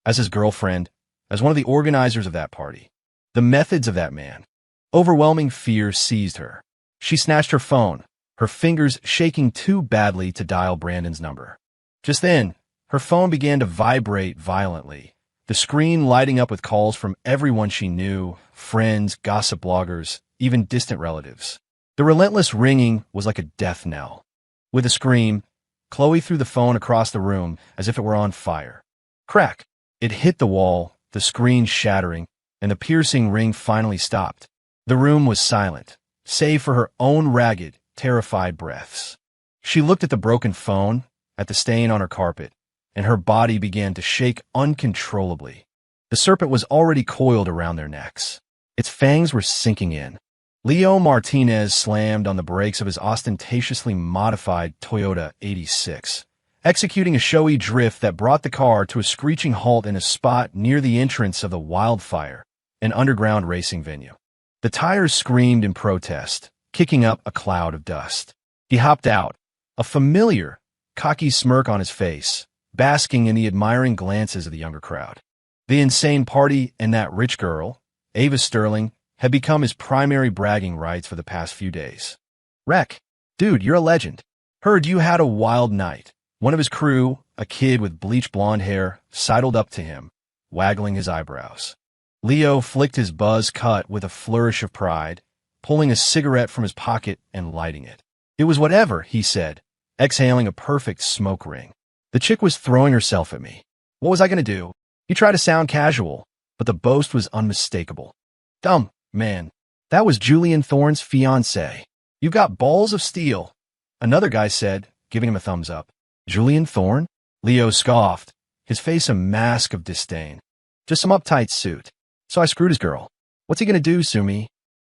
A: As his girlfriend, as one of the organizers of that party. The methods of that man. Overwhelming fear seized her. She snatched her phone, her fingers shaking too badly to dial Brandon's number. Just then, her phone began to vibrate violently, the screen lighting up with calls from everyone she knew, friends, gossip bloggers, even distant relatives. The relentless ringing was like a death knell. With a scream, Chloe threw the phone across the room as if it were on fire. Crack! It hit the wall, the screen shattering, and the piercing ring finally stopped. The room was silent, save for her own ragged, terrified breaths. She looked at the broken phone, at the stain on her carpet, and her body began to shake uncontrollably. The serpent was already coiled around their necks. Its fangs were sinking in. Leo Martinez slammed on the brakes of his ostentatiously modified Toyota 86, executing a showy drift that brought the car to a screeching halt in a spot near the entrance of the Wildfire, an underground racing venue. The tires screamed in protest, kicking up a cloud of dust. He hopped out, a familiar, cocky smirk on his face, basking in the admiring glances of the younger crowd. The insane party and that rich girl, Ava Sterling, had become his primary bragging rights for the past few days. Wreck, dude, you're a legend. Heard you had a wild night. One of his crew, a kid with bleached blonde hair, sidled up to him, waggling his eyebrows. Leo flicked his buzz cut with a flourish of pride, pulling a cigarette from his pocket and lighting it. It was whatever, he said, exhaling a perfect smoke ring. The chick was throwing herself at me. What was I going to do? He tried to sound casual, but the boast was unmistakable. Dumb, man. That was Julian Thorne's fiancée. You've got balls of steel, another guy said, giving him a thumbs up. Julian Thorne? Leo scoffed, his face a mask of disdain. Just some uptight suit. So I screwed his girl. What's he going to do, Sumi?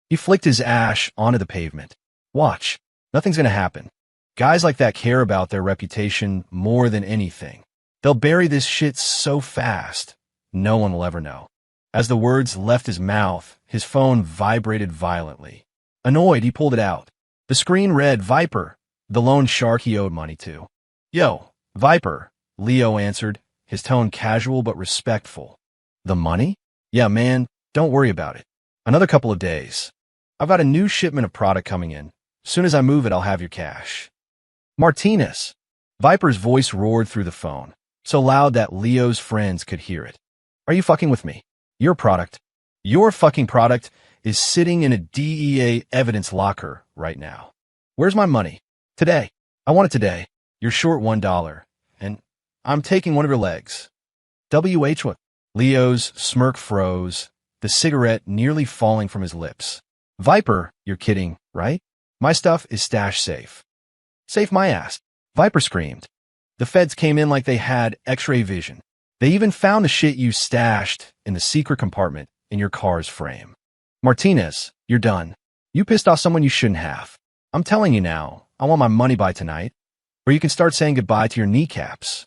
A: He flicked his ash onto the pavement. Watch. Nothing's going to happen. Guys like that care about their reputation more than anything. They'll bury this shit so fast, no one will ever know. As the words left his mouth, his phone vibrated violently. Annoyed, he pulled it out. The screen read Viper, the lone shark he owed money to. Yo, Viper, Leo answered, his tone casual but respectful. The money? Yeah, man, don't worry about it. Another couple of days. I've got a new shipment of product coming in. Soon as I move it, I'll have your cash. Martinez. Viper's voice roared through the phone, so loud that Leo's friends could hear it. Are you fucking with me? Your fucking product is sitting in a DEA evidence locker right now. Where's my money? Today. I want it today. You're short $1, and I'm taking one of your legs. what? Leo's smirk froze, the cigarette nearly falling from his lips. Viper, you're kidding, right? My stuff is stash safe. Safe my ass. Viper screamed. The feds came in like they had X-ray vision. They even found the shit you stashed in the secret compartment in your car's frame. Martinez, you're done. You pissed off someone you shouldn't have. I'm telling you now, I want my money by tonight, or you can start saying goodbye to your kneecaps.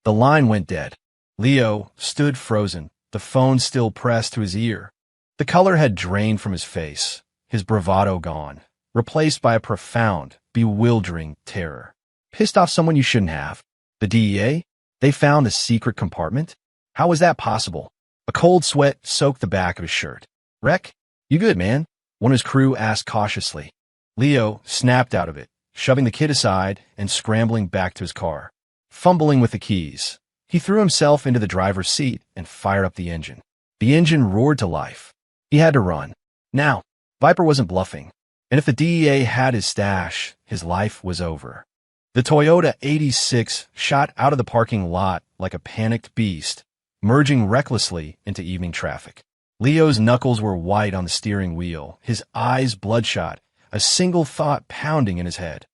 A: The line went dead. Leo stood frozen, the phone still pressed to his ear. The color had drained from his face, his bravado gone, replaced by a profound, bewildering terror. Pissed off someone you shouldn't have. The DEA? They found the secret compartment? How was that possible? A cold sweat soaked the back of his shirt. Wreck? You good, man? One of his crew asked cautiously. Leo snapped out of it, shoving the kid aside and scrambling back to his car. Fumbling with the keys, he threw himself into the driver's seat and fired up the engine. The engine roared to life. He had to run. Now, Viper wasn't bluffing, and if the DEA had his stash, his life was over. The Toyota 86 shot out of the parking lot like a panicked beast, merging recklessly into evening traffic. Leo's knuckles were white on the steering wheel, his eyes bloodshot, a single thought pounding in his head.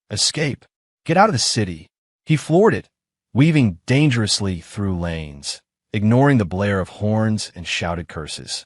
A: Escape. Get out of the city. He floored it, weaving dangerously through lanes, ignoring the blare of horns and shouted curses.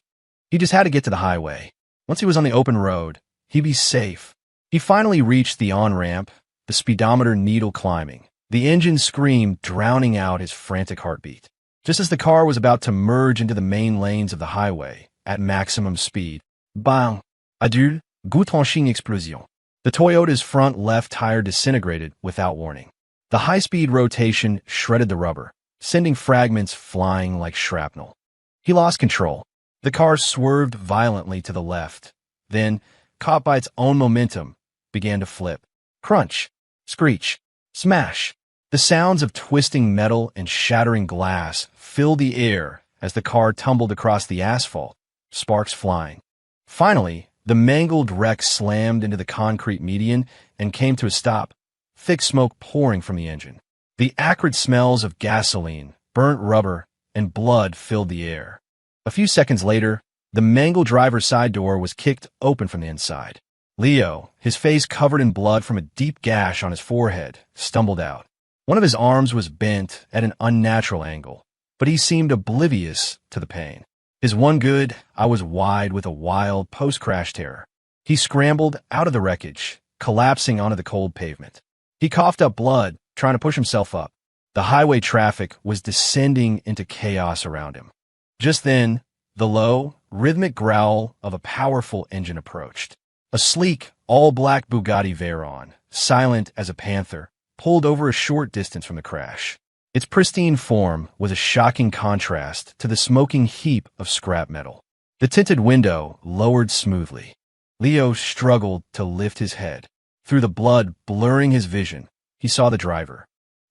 A: He just had to get to the highway. Once he was on the open road, he'd be safe. He finally reached the on-ramp, the speedometer needle climbing, the engine scream drowning out his frantic heartbeat. Just as the car was about to merge into the main lanes of the highway at maximum speed, bang! Adulte, Goutonching explosion. The Toyota's front left tire disintegrated without warning. The high-speed rotation shredded the rubber, sending fragments flying like shrapnel. He lost control. The car swerved violently to the left, then, caught by its own momentum, began to flip. Crunch, screech, smash. The sounds of twisting metal and shattering glass filled the air as the car tumbled across the asphalt, sparks flying. Finally, the mangled wreck slammed into the concrete median and came to a stop, thick smoke pouring from the engine. The acrid smells of gasoline, burnt rubber, and blood filled the air. A few seconds later, the mangled driver's side door was kicked open from the inside. Leo, his face covered in blood from a deep gash on his forehead, stumbled out. One of his arms was bent at an unnatural angle, but he seemed oblivious to the pain. His one good eye was wide with a wild post-crash terror. He scrambled out of the wreckage, collapsing onto the cold pavement. He coughed up blood, trying to push himself up. The highway traffic was descending into chaos around him. Just then, the low, rhythmic growl of a powerful engine approached. A sleek, all-black Bugatti Veyron, silent as a panther, pulled over a short distance from the crash. Its pristine form was a shocking contrast to the smoking heap of scrap metal. The tinted window lowered smoothly. Leo struggled to lift his head. Through the blood blurring his vision, he saw the driver.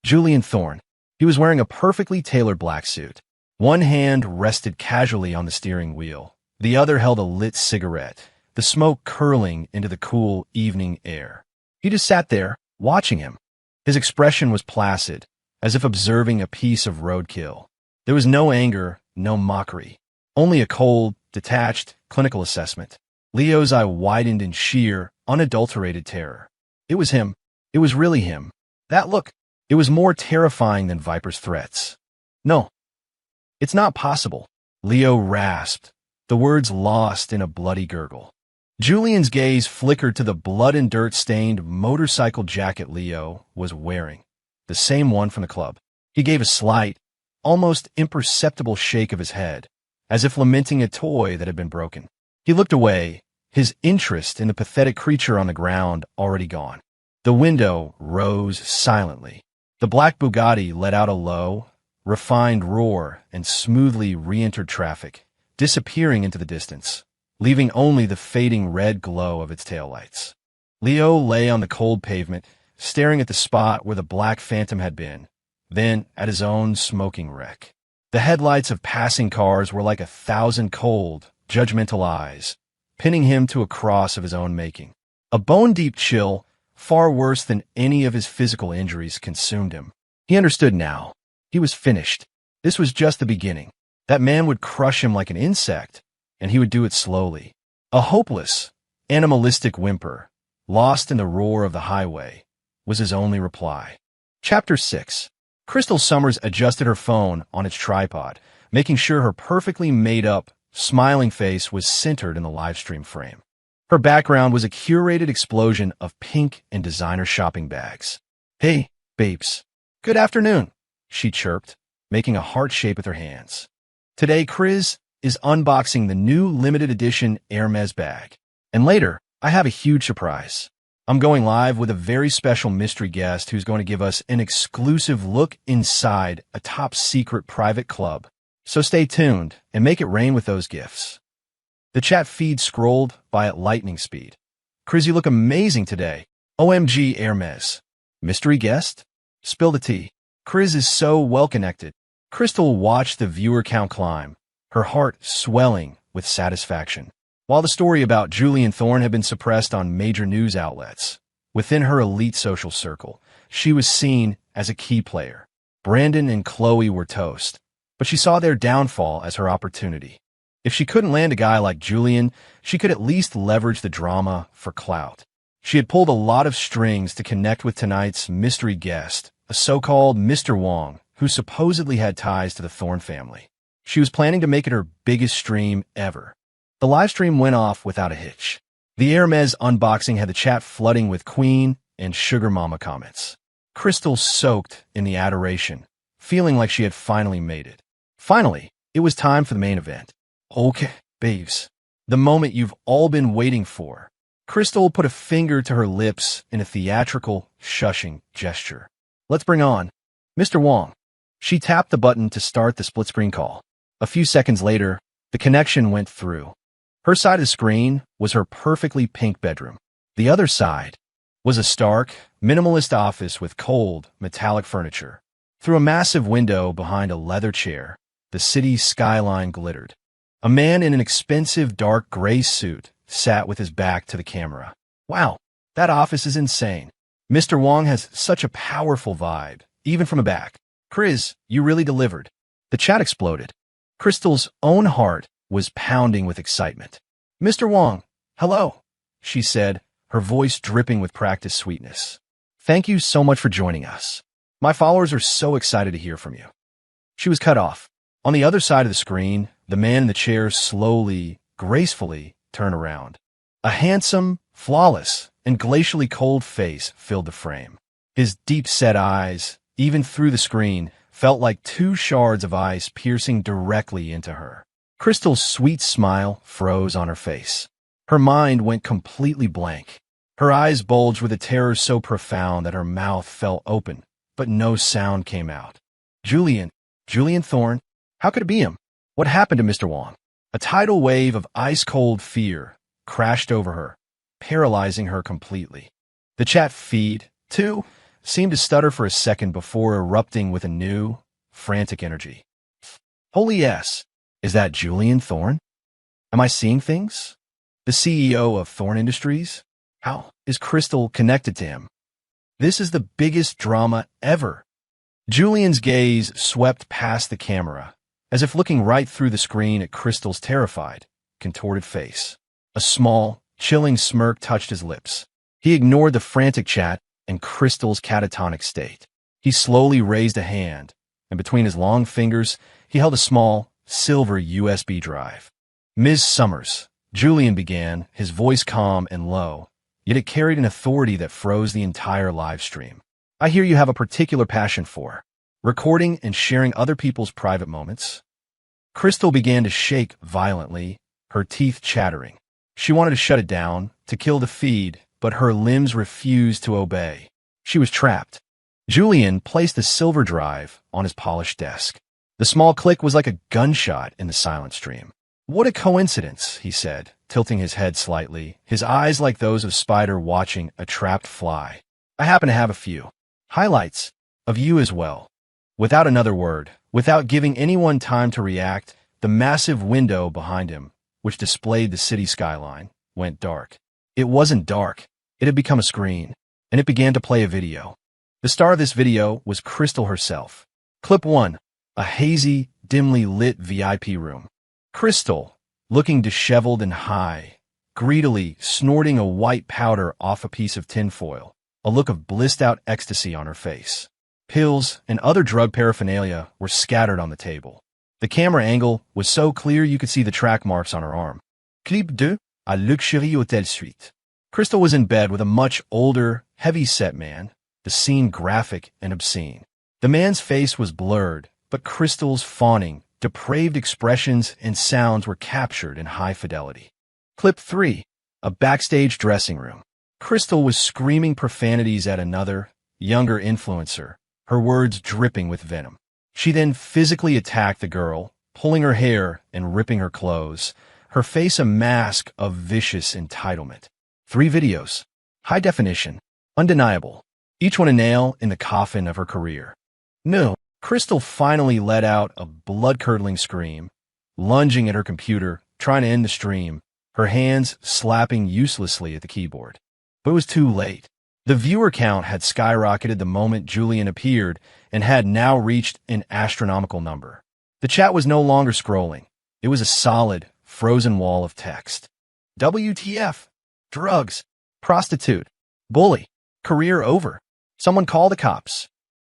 A: Julian Thorne. He was wearing a perfectly tailored black suit. One hand rested casually on the steering wheel. The other held a lit cigarette, the smoke curling into the cool evening air. He just sat there, watching him. His expression was placid, as if observing a piece of roadkill. There was no anger, no mockery, only a cold, detached, clinical assessment. Leo's eye widened in sheer, unadulterated terror. It was him. It was really him. That look, it was more terrifying than Viper's threats. No, it's not possible, Leo rasped, the words lost in a bloody gurgle. Julian's gaze flickered to the blood and dirt-stained motorcycle jacket Leo was wearing. The same one from the club. He gave a slight, almost imperceptible shake of his head, as if lamenting a toy that had been broken. He looked away, his interest in the pathetic creature on the ground already gone. The window rose silently. The black Bugatti let out a low, refined roar and smoothly re-entered traffic, disappearing into the distance, leaving only the fading red glow of its taillights. Leo lay on the cold pavement, staring at the spot where the black phantom had been, then at his own smoking wreck. The headlights of passing cars were like 1,000 cold, judgmental eyes, pinning him to a cross of his own making. A bone-deep chill, far worse than any of his physical injuries, consumed him. He understood now. He was finished. This was just the beginning. That man would crush him like an insect, and he would do it slowly. A hopeless, animalistic whimper, lost in the roar of the highway, was his only reply. Chapter 6. Crystal Summers adjusted her phone on its tripod, making sure her perfectly made-up, smiling face was centered in the livestream frame. Her background was a curated explosion of pink and designer shopping bags. "Hey, babes. Good afternoon," she chirped, making a heart shape with her hands. "Today, Chris is unboxing the new limited edition Hermes bag. And later, I have a huge surprise. I'm going live with a very special mystery guest who's going to give us an exclusive look inside a top-secret private club. So stay tuned and make it rain with those gifts." The chat feed scrolled by at lightning speed. "Chris, you look amazing today. OMG Hermes. Mystery guest? Spill the tea." Chris is so well-connected. Crystal watched the viewer count climb, her heart swelling with satisfaction. While the story about Julian Thorne had been suppressed on major news outlets, within her elite social circle, she was seen as a key player. Brandon and Chloe were toast, but she saw their downfall as her opportunity. If she couldn't land a guy like Julian, she could at least leverage the drama for clout. She had pulled a lot of strings to connect with tonight's mystery guest, a so-called Mr. Wong, who supposedly had ties to the Thorne family. She was planning to make it her biggest stream ever. The live stream went off without a hitch. The Hermes unboxing had the chat flooding with Queen and Sugar Mama comments. Crystal soaked in the adoration, feeling like she had finally made it. Finally, it was time for the main event. "Okay, babes, the moment you've all been waiting for." Crystal put a finger to her lips in a theatrical, shushing gesture. "Let's bring on Mr. Wong." She tapped the button to start the split-screen call. A few seconds later, the connection went through. Her side of the screen was her perfectly pink bedroom. The other side was a stark, minimalist office with cold, metallic furniture. Through a massive window behind a leather chair, The city's skyline glittered. A man in an expensive dark gray suit sat with his back to the camera. Wow, that office is insane. Mr. Wong has such a powerful vibe, even from the back. Chris, you really delivered. The chat exploded. Crystal's own heart was pounding with excitement. Mr. Wong, hello, she said, her voice dripping with practiced sweetness. Thank you so much for joining us. My followers are so excited to hear from you. She was cut off. On the other side of the screen, the man in the chair slowly, gracefully turned around. A handsome, flawless, and glacially cold face filled the frame. His deep-set eyes, even through the screen, felt like two shards of ice piercing directly into her. Crystal's sweet smile froze on her face. Her mind went completely blank. Her eyes bulged with a terror so profound that her mouth fell open, but no sound came out. Julian Thorne? How could it be him? What happened to Mr. Wong? A tidal wave of ice-cold fear crashed over her, paralyzing her completely. The chat feed, too, seemed to stutter for a second before erupting with a new, frantic energy. Holy S! Is that Julian Thorne? Am I seeing things? The CEO of Thorne Industries? How is Crystal connected to him? This is the biggest drama ever. Julian's gaze swept past the camera, as if looking right through the screen at Crystal's terrified, contorted face. A small, chilling smirk touched his lips. He ignored the frantic chat and Crystal's catatonic state. He slowly raised a hand, and between his long fingers, he held a small, silver USB drive. Ms. Summers, Julian began, his voice calm and low, yet it carried an authority that froze the entire live stream. I hear you have a particular passion for recording and sharing other people's private moments. Crystal began to shake violently, her teeth chattering. She wanted to shut it down, to kill the feed, but her limbs refused to obey. She was trapped. Julian placed the silver drive on his polished desk. The small click was like a gunshot in the silent stream. What a coincidence, he said, tilting his head slightly, his eyes like those of Spider watching a trapped fly. I happen to have a few highlights of you as well. Without another word, without giving anyone time to react, the massive window behind him, which displayed the city skyline, went dark. It wasn't dark. It had become a screen, and it began to play a video. The star of this video was Crystal herself. Clip 1. A hazy, dimly lit VIP room. Crystal, looking disheveled and high, greedily snorting a white powder off a piece of tinfoil, a look of blissed-out ecstasy on her face. Pills and other drug paraphernalia were scattered on the table. The camera angle was so clear you could see the track marks on her arm. Clip 2. A luxury hotel suite. Crystal was in bed with a much older, heavy-set man, the scene graphic and obscene. The man's face was blurred, but Crystal's fawning, depraved expressions and sounds were captured in high fidelity. Clip 3. A backstage dressing room. Crystal was screaming profanities at another, younger influencer, her words dripping with venom. She then physically attacked the girl, pulling her hair and ripping her clothes, her face a mask of vicious entitlement. 3 videos. High definition. Undeniable. Each one a nail in the coffin of her career. No. Crystal finally let out a blood-curdling scream, lunging at her computer, trying to end the stream, her hands slapping uselessly at the keyboard. But it was too late. The viewer count had skyrocketed the moment Julian appeared and had now reached an astronomical number. The chat was no longer scrolling. It was a solid, frozen wall of text. WTF? Drugs. Prostitute. Bully. Career over. Someone call the cops.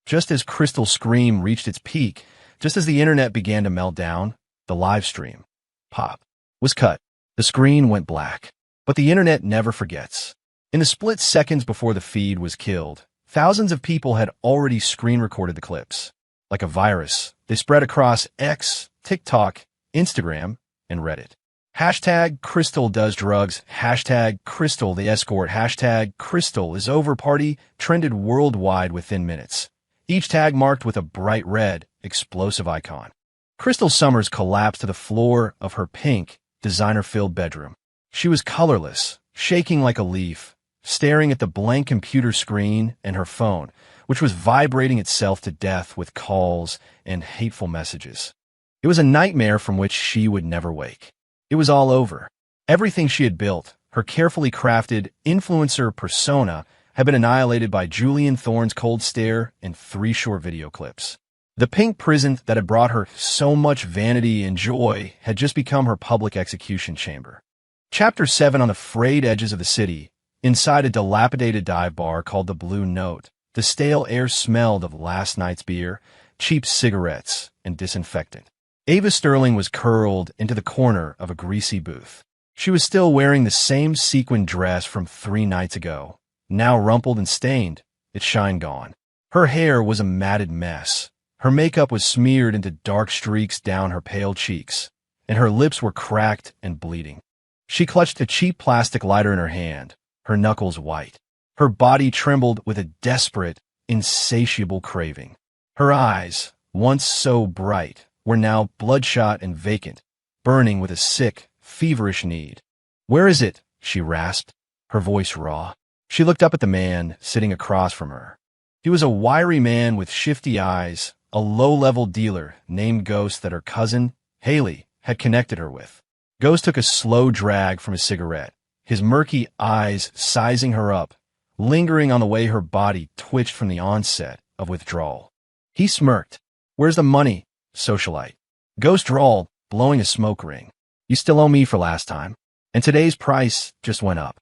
A: Just as Crystal's scream reached its peak, just as the internet began to melt down, the live stream, pop, was cut. The screen went black. But the internet never forgets. In the split seconds before the feed was killed, thousands of people had already screen-recorded the clips. Like a virus, they spread across X, TikTok, Instagram, and Reddit. Hashtag Crystal does drugs, hashtag Crystal the escort, hashtag Crystal is over party trended worldwide within minutes. Each tag marked with a bright red, explosive icon. Crystal Summers collapsed to the floor of her pink, designer-filled bedroom. She was colorless, shaking like a leaf, staring at the blank computer screen and her phone, which was vibrating itself to death with calls and hateful messages. It was a nightmare from which she would never wake. It was all over. Everything she had built, her carefully crafted influencer persona, had been annihilated by Julian Thorne's cold stare and 3 short video clips. The pink prison that had brought her so much vanity and joy had just become her public execution chamber. Chapter 7 on the frayed edges of the city, inside a dilapidated dive bar called the Blue Note, the stale air smelled of last night's beer, cheap cigarettes, and disinfectant. Ava Sterling was curled into the corner of a greasy booth. She was still wearing the same sequin dress from 3 nights ago, now rumpled and stained, its shine gone. Her hair was a matted mess. Her makeup was smeared into dark streaks down her pale cheeks, and her lips were cracked and bleeding. She clutched a cheap plastic lighter in her hand, her knuckles white. Her body trembled with a desperate, insatiable craving. Her eyes, once so bright, were now bloodshot and vacant, burning with a sick, feverish need. "Where is it?" she rasped, her voice raw. She looked up at the man sitting across from her. He was a wiry man with shifty eyes, a low-level dealer named Ghost that her cousin, Haley, had connected her with. Ghost took a slow drag from his cigarette, his murky eyes sizing her up, lingering on the way her body twitched from the onset of withdrawal. He smirked. "Where's the money, socialite?" Ghost drawled, blowing a smoke ring. "You still owe me for last time, and today's price just went up.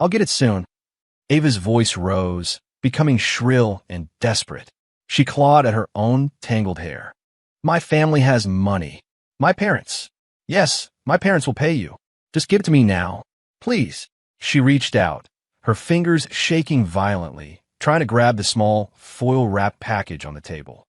A: I'll get it soon." Ava's voice rose, becoming shrill and desperate. She clawed at her own tangled hair. "My family has money. My parents. Yes, my parents will pay you. Just give it to me now. Please." She reached out, her fingers shaking violently, trying to grab the small, foil-wrapped package on the table.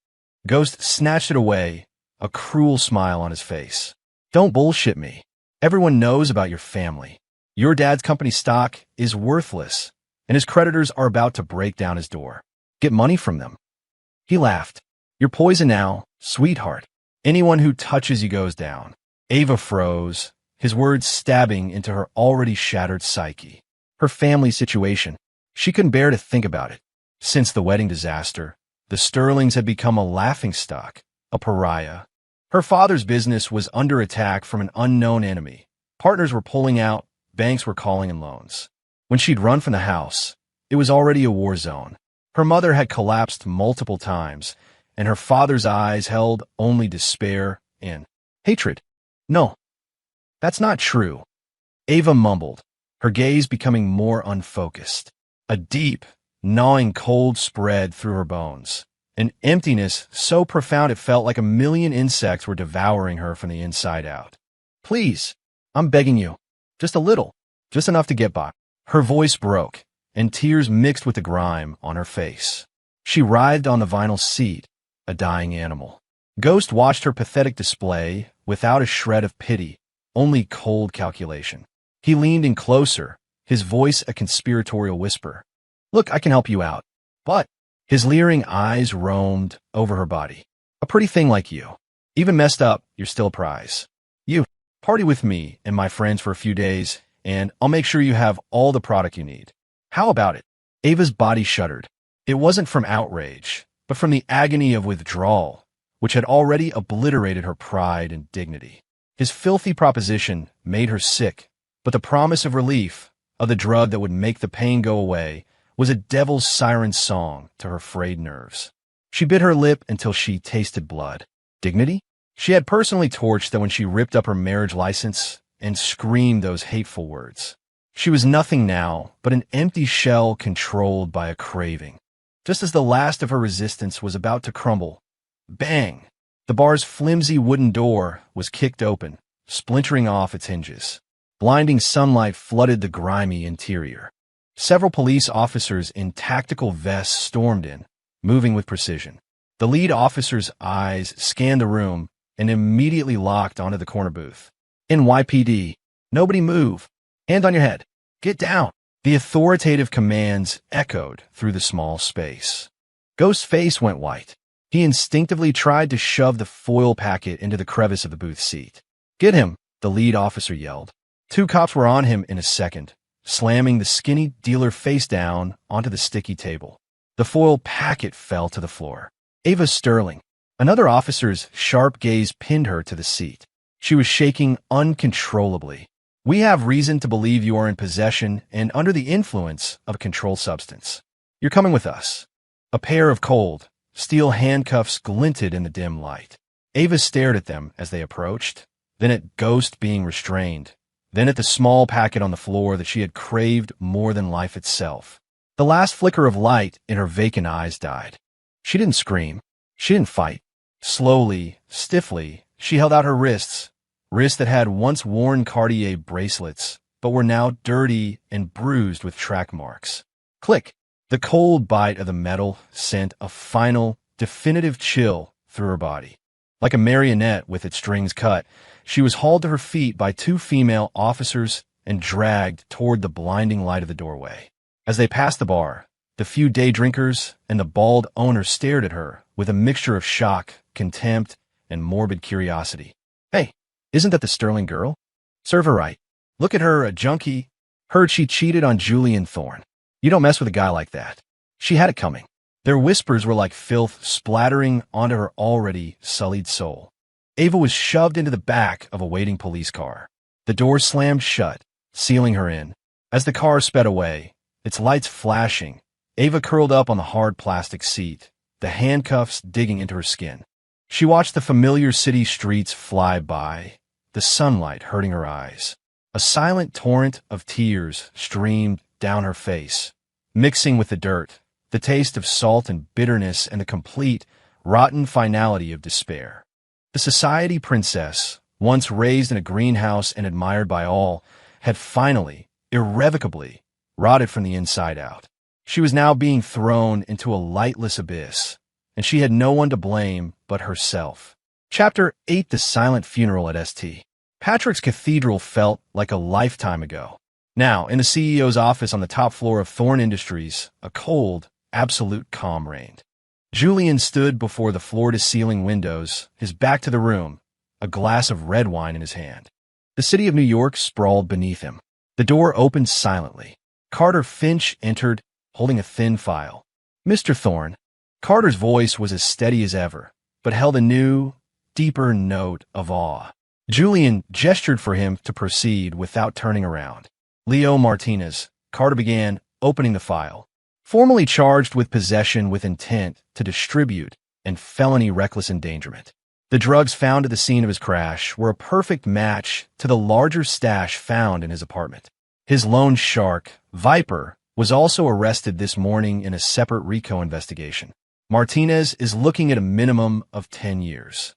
A: Ghost snatched it away, a cruel smile on his face. "Don't bullshit me. Everyone knows about your family. Your dad's company stock is worthless, and his creditors are about to break down his door. Get money from them." He laughed. "You're poison now, sweetheart. Anyone who touches you goes down." Ava froze, his words stabbing into her already shattered psyche. Her family situation. She couldn't bear to think about it. Since the wedding disaster, the Sterlings had become a laughingstock, a pariah. Her father's business was under attack from an unknown enemy. Partners were pulling out, banks were calling in loans. When she'd run from the house, it was already a war zone. Her mother had collapsed multiple times, and her father's eyes held only despair and hatred. "No, that's not true," Ava mumbled, her gaze becoming more unfocused. A deep, gnawing cold spread through her bones, an emptiness so profound it felt like a million insects were devouring her from the inside out. "Please, I'm begging you, just a little, just enough to get by." Her voice broke, and tears mixed with the grime on her face. She writhed on the vinyl seat, a dying animal. Ghost watched her pathetic display without a shred of pity, only cold calculation. He leaned in closer, his voice a conspiratorial whisper. "Look, I can help you out." But his leering eyes roamed over her body. "A pretty thing like you. Even messed up, you're still a prize. You party with me and my friends for a few days, and I'll make sure you have all the product you need. How about it?" Ava's body shuddered. It wasn't from outrage, but from the agony of withdrawal, which had already obliterated her pride and dignity. His filthy proposition made her sick, but the promise of relief, of the drug that would make the pain go away, was a devil's siren song to her frayed nerves. She bit her lip until she tasted blood. Dignity? She had personally torched that when she ripped up her marriage license and screamed those hateful words. She was nothing now but an empty shell controlled by a craving. Just as the last of her resistance was about to crumble, bang! The bar's flimsy wooden door was kicked open, splintering off its hinges. Blinding sunlight flooded the grimy interior. Several police officers in tactical vests stormed in, moving with precision. The lead officer's eyes scanned the room and immediately locked onto the corner booth. "NYPD, nobody move. Hand on your head. Get down." The authoritative commands echoed through the small space. Ghost's face went white. He instinctively tried to shove the foil packet into the crevice of the booth seat. "Get him," the lead officer yelled. 2 cops were on him in a second, slamming the skinny dealer face down onto the sticky table. The foil packet fell to the floor. Ava Sterling, Another officer's sharp gaze pinned her to the seat. She was shaking uncontrollably. "We have reason to believe you are in possession and under the influence of a controlled substance. You're coming with us." A pair of cold, steel handcuffs glinted in the dim light. Ava stared at them as they approached, then at Ghost being restrained, then at the small packet on the floor that she had craved more than life itself. The last flicker of light in her vacant eyes died. She didn't scream. She didn't fight. Slowly, stiffly, she held out her wrists that had once worn Cartier bracelets, but were now dirty and bruised with track marks. Click! The cold bite of the metal sent a final, definitive chill through her body. Like a marionette with its strings cut, she was hauled to her feet by two female officers and dragged toward the blinding light of the doorway. As they passed the bar, the few day drinkers and the bald owner stared at her with a mixture of shock, contempt, and morbid curiosity. "Hey, isn't that the Sterling girl? Serve her right. Look at her, a junkie. Heard she cheated on Julian Thorne. You don't mess with a guy like that." She had it coming. Their whispers were like filth splattering onto her already sullied soul. Ava was shoved into the back of a waiting police car. The door slammed shut, sealing her in. As the car sped away, its lights flashing, Ava curled up on the hard plastic seat, the handcuffs digging into her skin. She watched the familiar city streets fly by, the sunlight hurting her eyes. A silent torrent of tears streamed down her face, mixing with the dirt, the taste of salt and bitterness and the complete, rotten finality of despair. The society princess, once raised in a greenhouse and admired by all, had finally, irrevocably, rotted from the inside out. She was now being thrown into a lightless abyss, and she had no one to blame but herself. Chapter 8: The Silent Funeral at St. Patrick's Cathedral felt like a lifetime ago. Now, in the CEO's office on the top floor of Thorne Industries, a cold, absolute calm reigned. Julian stood before the floor-to-ceiling windows, his back to the room, a glass of red wine in his hand. The city of New York sprawled beneath him. The door opened silently. Carter Finch entered, holding a thin file. "Mr. Thorne." Carter's voice was as steady as ever, but held a new, deeper note of awe. Julian gestured for him to proceed without turning around. "Leo Martinez," Carter began, opening the file. "Formally charged with possession with intent to distribute and felony reckless endangerment. The drugs found at the scene of his crash were a perfect match to the larger stash found in his apartment. His loan shark, Viper, was also arrested this morning in a separate RICO investigation. Martinez is looking at a minimum of 10 years.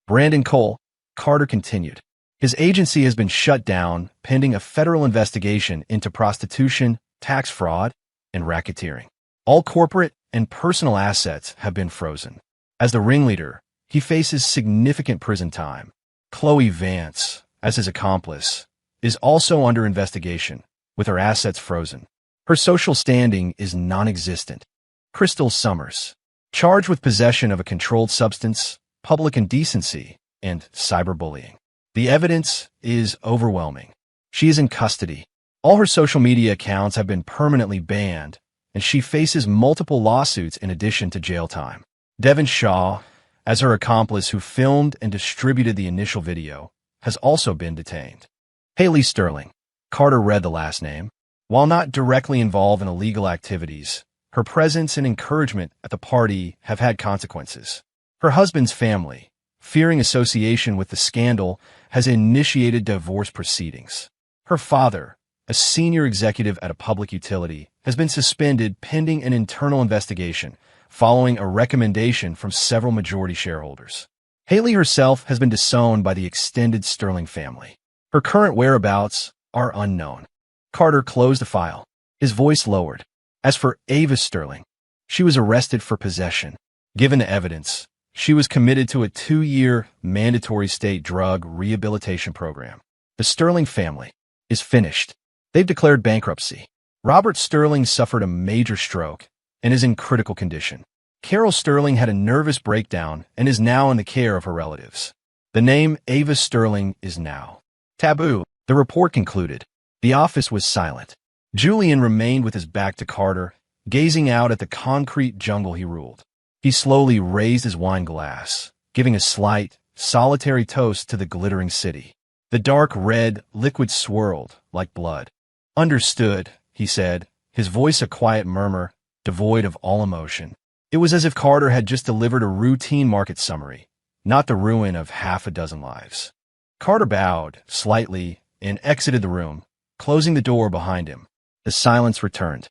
A: Brandon Cole," Carter continued. "His agency has been shut down pending a federal investigation into prostitution, tax fraud, and racketeering. All corporate and personal assets have been frozen. As the ringleader, he faces significant prison time. Chloe Vance, as his accomplice, is also under investigation, with her assets frozen. Her social standing is non-existent. Crystal Summers, charged with possession of a controlled substance, public indecency, and cyberbullying. The evidence is overwhelming. She is in custody. All her social media accounts have been permanently banned, and she faces multiple lawsuits in addition to jail time. Devin Shaw, as her accomplice who filmed and distributed the initial video, has also been detained. Haley Sterling," Carter read the last name. "While not directly involved in illegal activities, her presence and encouragement at the party have had consequences. Her husband's family, fearing association with the scandal, has initiated divorce proceedings. Her father, a senior executive at a public utility, has been suspended pending an internal investigation following a recommendation from several majority shareholders. Haley herself has been disowned by the extended Sterling family. Her current whereabouts are unknown." Carter closed the file. His voice lowered. As for Ava Sterling, she was arrested for possession. Given the evidence, she was committed to a 2-year mandatory state drug rehabilitation program. The Sterling family is finished. They've declared bankruptcy. Robert Sterling suffered a major stroke and is in critical condition. Carol Sterling had a nervous breakdown and is now in the care of her relatives. The name Ava Sterling is now taboo. The report concluded. The office was silent. Julian remained with his back to Carter, gazing out at the concrete jungle he ruled. He slowly raised his wine glass, giving a slight, solitary toast to the glittering city. The dark red liquid swirled like blood. "Understood," he said, his voice a quiet murmur, devoid of all emotion. It was as if Carter had just delivered a routine market summary, not the ruin of half a dozen lives. Carter bowed slightly and exited the room, closing the door behind him. The silence returned.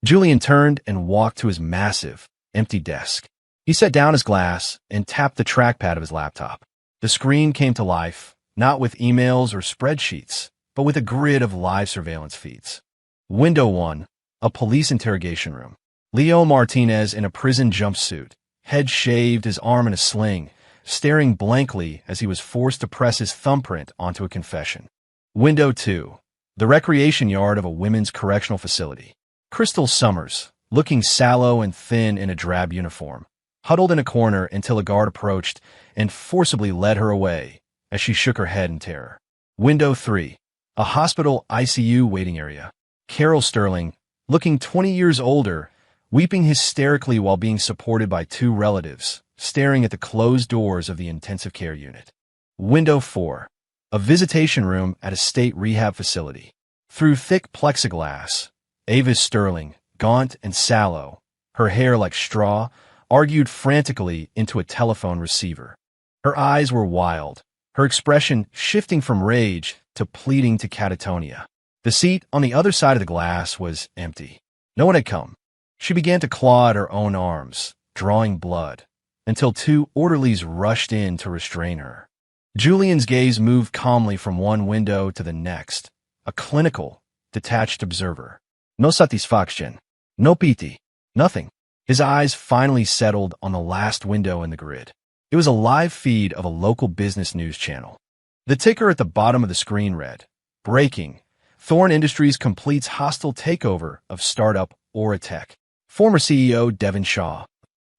A: Julian turned and walked to his massive, empty desk. He set down his glass and tapped the trackpad of his laptop. The screen came to life, not with emails or spreadsheets, but with a grid of live surveillance feeds. Window 1, a police interrogation room. Leo Martinez in a prison jumpsuit, head shaved, his arm in a sling, staring blankly as he was forced to press his thumbprint onto a confession. Window 2, the recreation yard of a women's correctional facility. Crystal Summers, looking sallow and thin in a drab uniform, huddled in a corner until a guard approached and forcibly led her away as she shook her head in terror. Window 3, a hospital ICU waiting area. Carol Sterling, looking 20 years older, weeping hysterically while being supported by two relatives, staring at the closed doors of the intensive care unit. Window 4, a visitation room at a state rehab facility. Through thick plexiglass, Avis Sterling, gaunt and sallow, her hair like straw, argued frantically into a telephone receiver. Her eyes were wild, her expression shifting from rage to pleading to catatonia. The seat on the other side of the glass was empty. No one had come. She began to claw at her own arms, drawing blood, until two orderlies rushed in to restrain her. Julian's gaze moved calmly from one window to the next, a clinical, detached observer. No satisfaction. No pity. Nothing. His eyes finally settled on the last window in the grid. It was a live feed of a local business news channel. The ticker at the bottom of the screen read, "Breaking. Thorne Industries completes hostile takeover of startup Oratech. Former CEO Devon Shaw."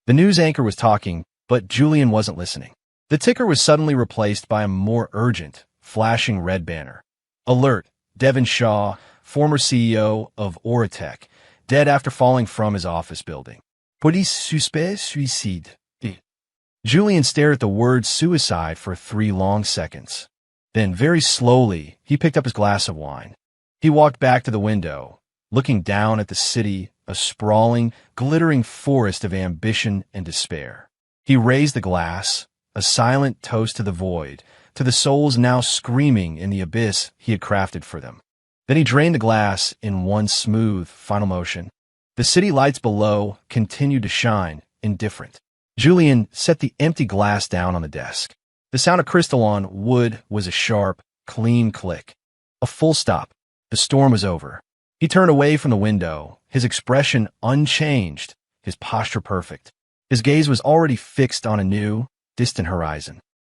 A: The news anchor was talking, but Julian wasn't listening. The ticker was suddenly replaced by a more urgent, flashing red banner. "Alert. Devon Shaw, former CEO of Oratech, dead after falling from his office building. Police suspect suicide." Julian stared at the word suicide for 3 long seconds. Then, very slowly, he picked up his glass of wine. He walked back to the window, looking down at the city, a sprawling, glittering forest of ambition and despair. He raised the glass, a silent toast to the void, to the souls now screaming in the abyss he had crafted for them. Then he drained the glass in one smooth, final motion. The city lights below continued to shine, indifferent. Julian set the empty glass down on the desk. The sound of crystal on wood was a sharp, clean click. A full stop. The storm was over. He turned away from the window, his expression unchanged, his posture perfect. His gaze was already fixed on a new, distant horizon.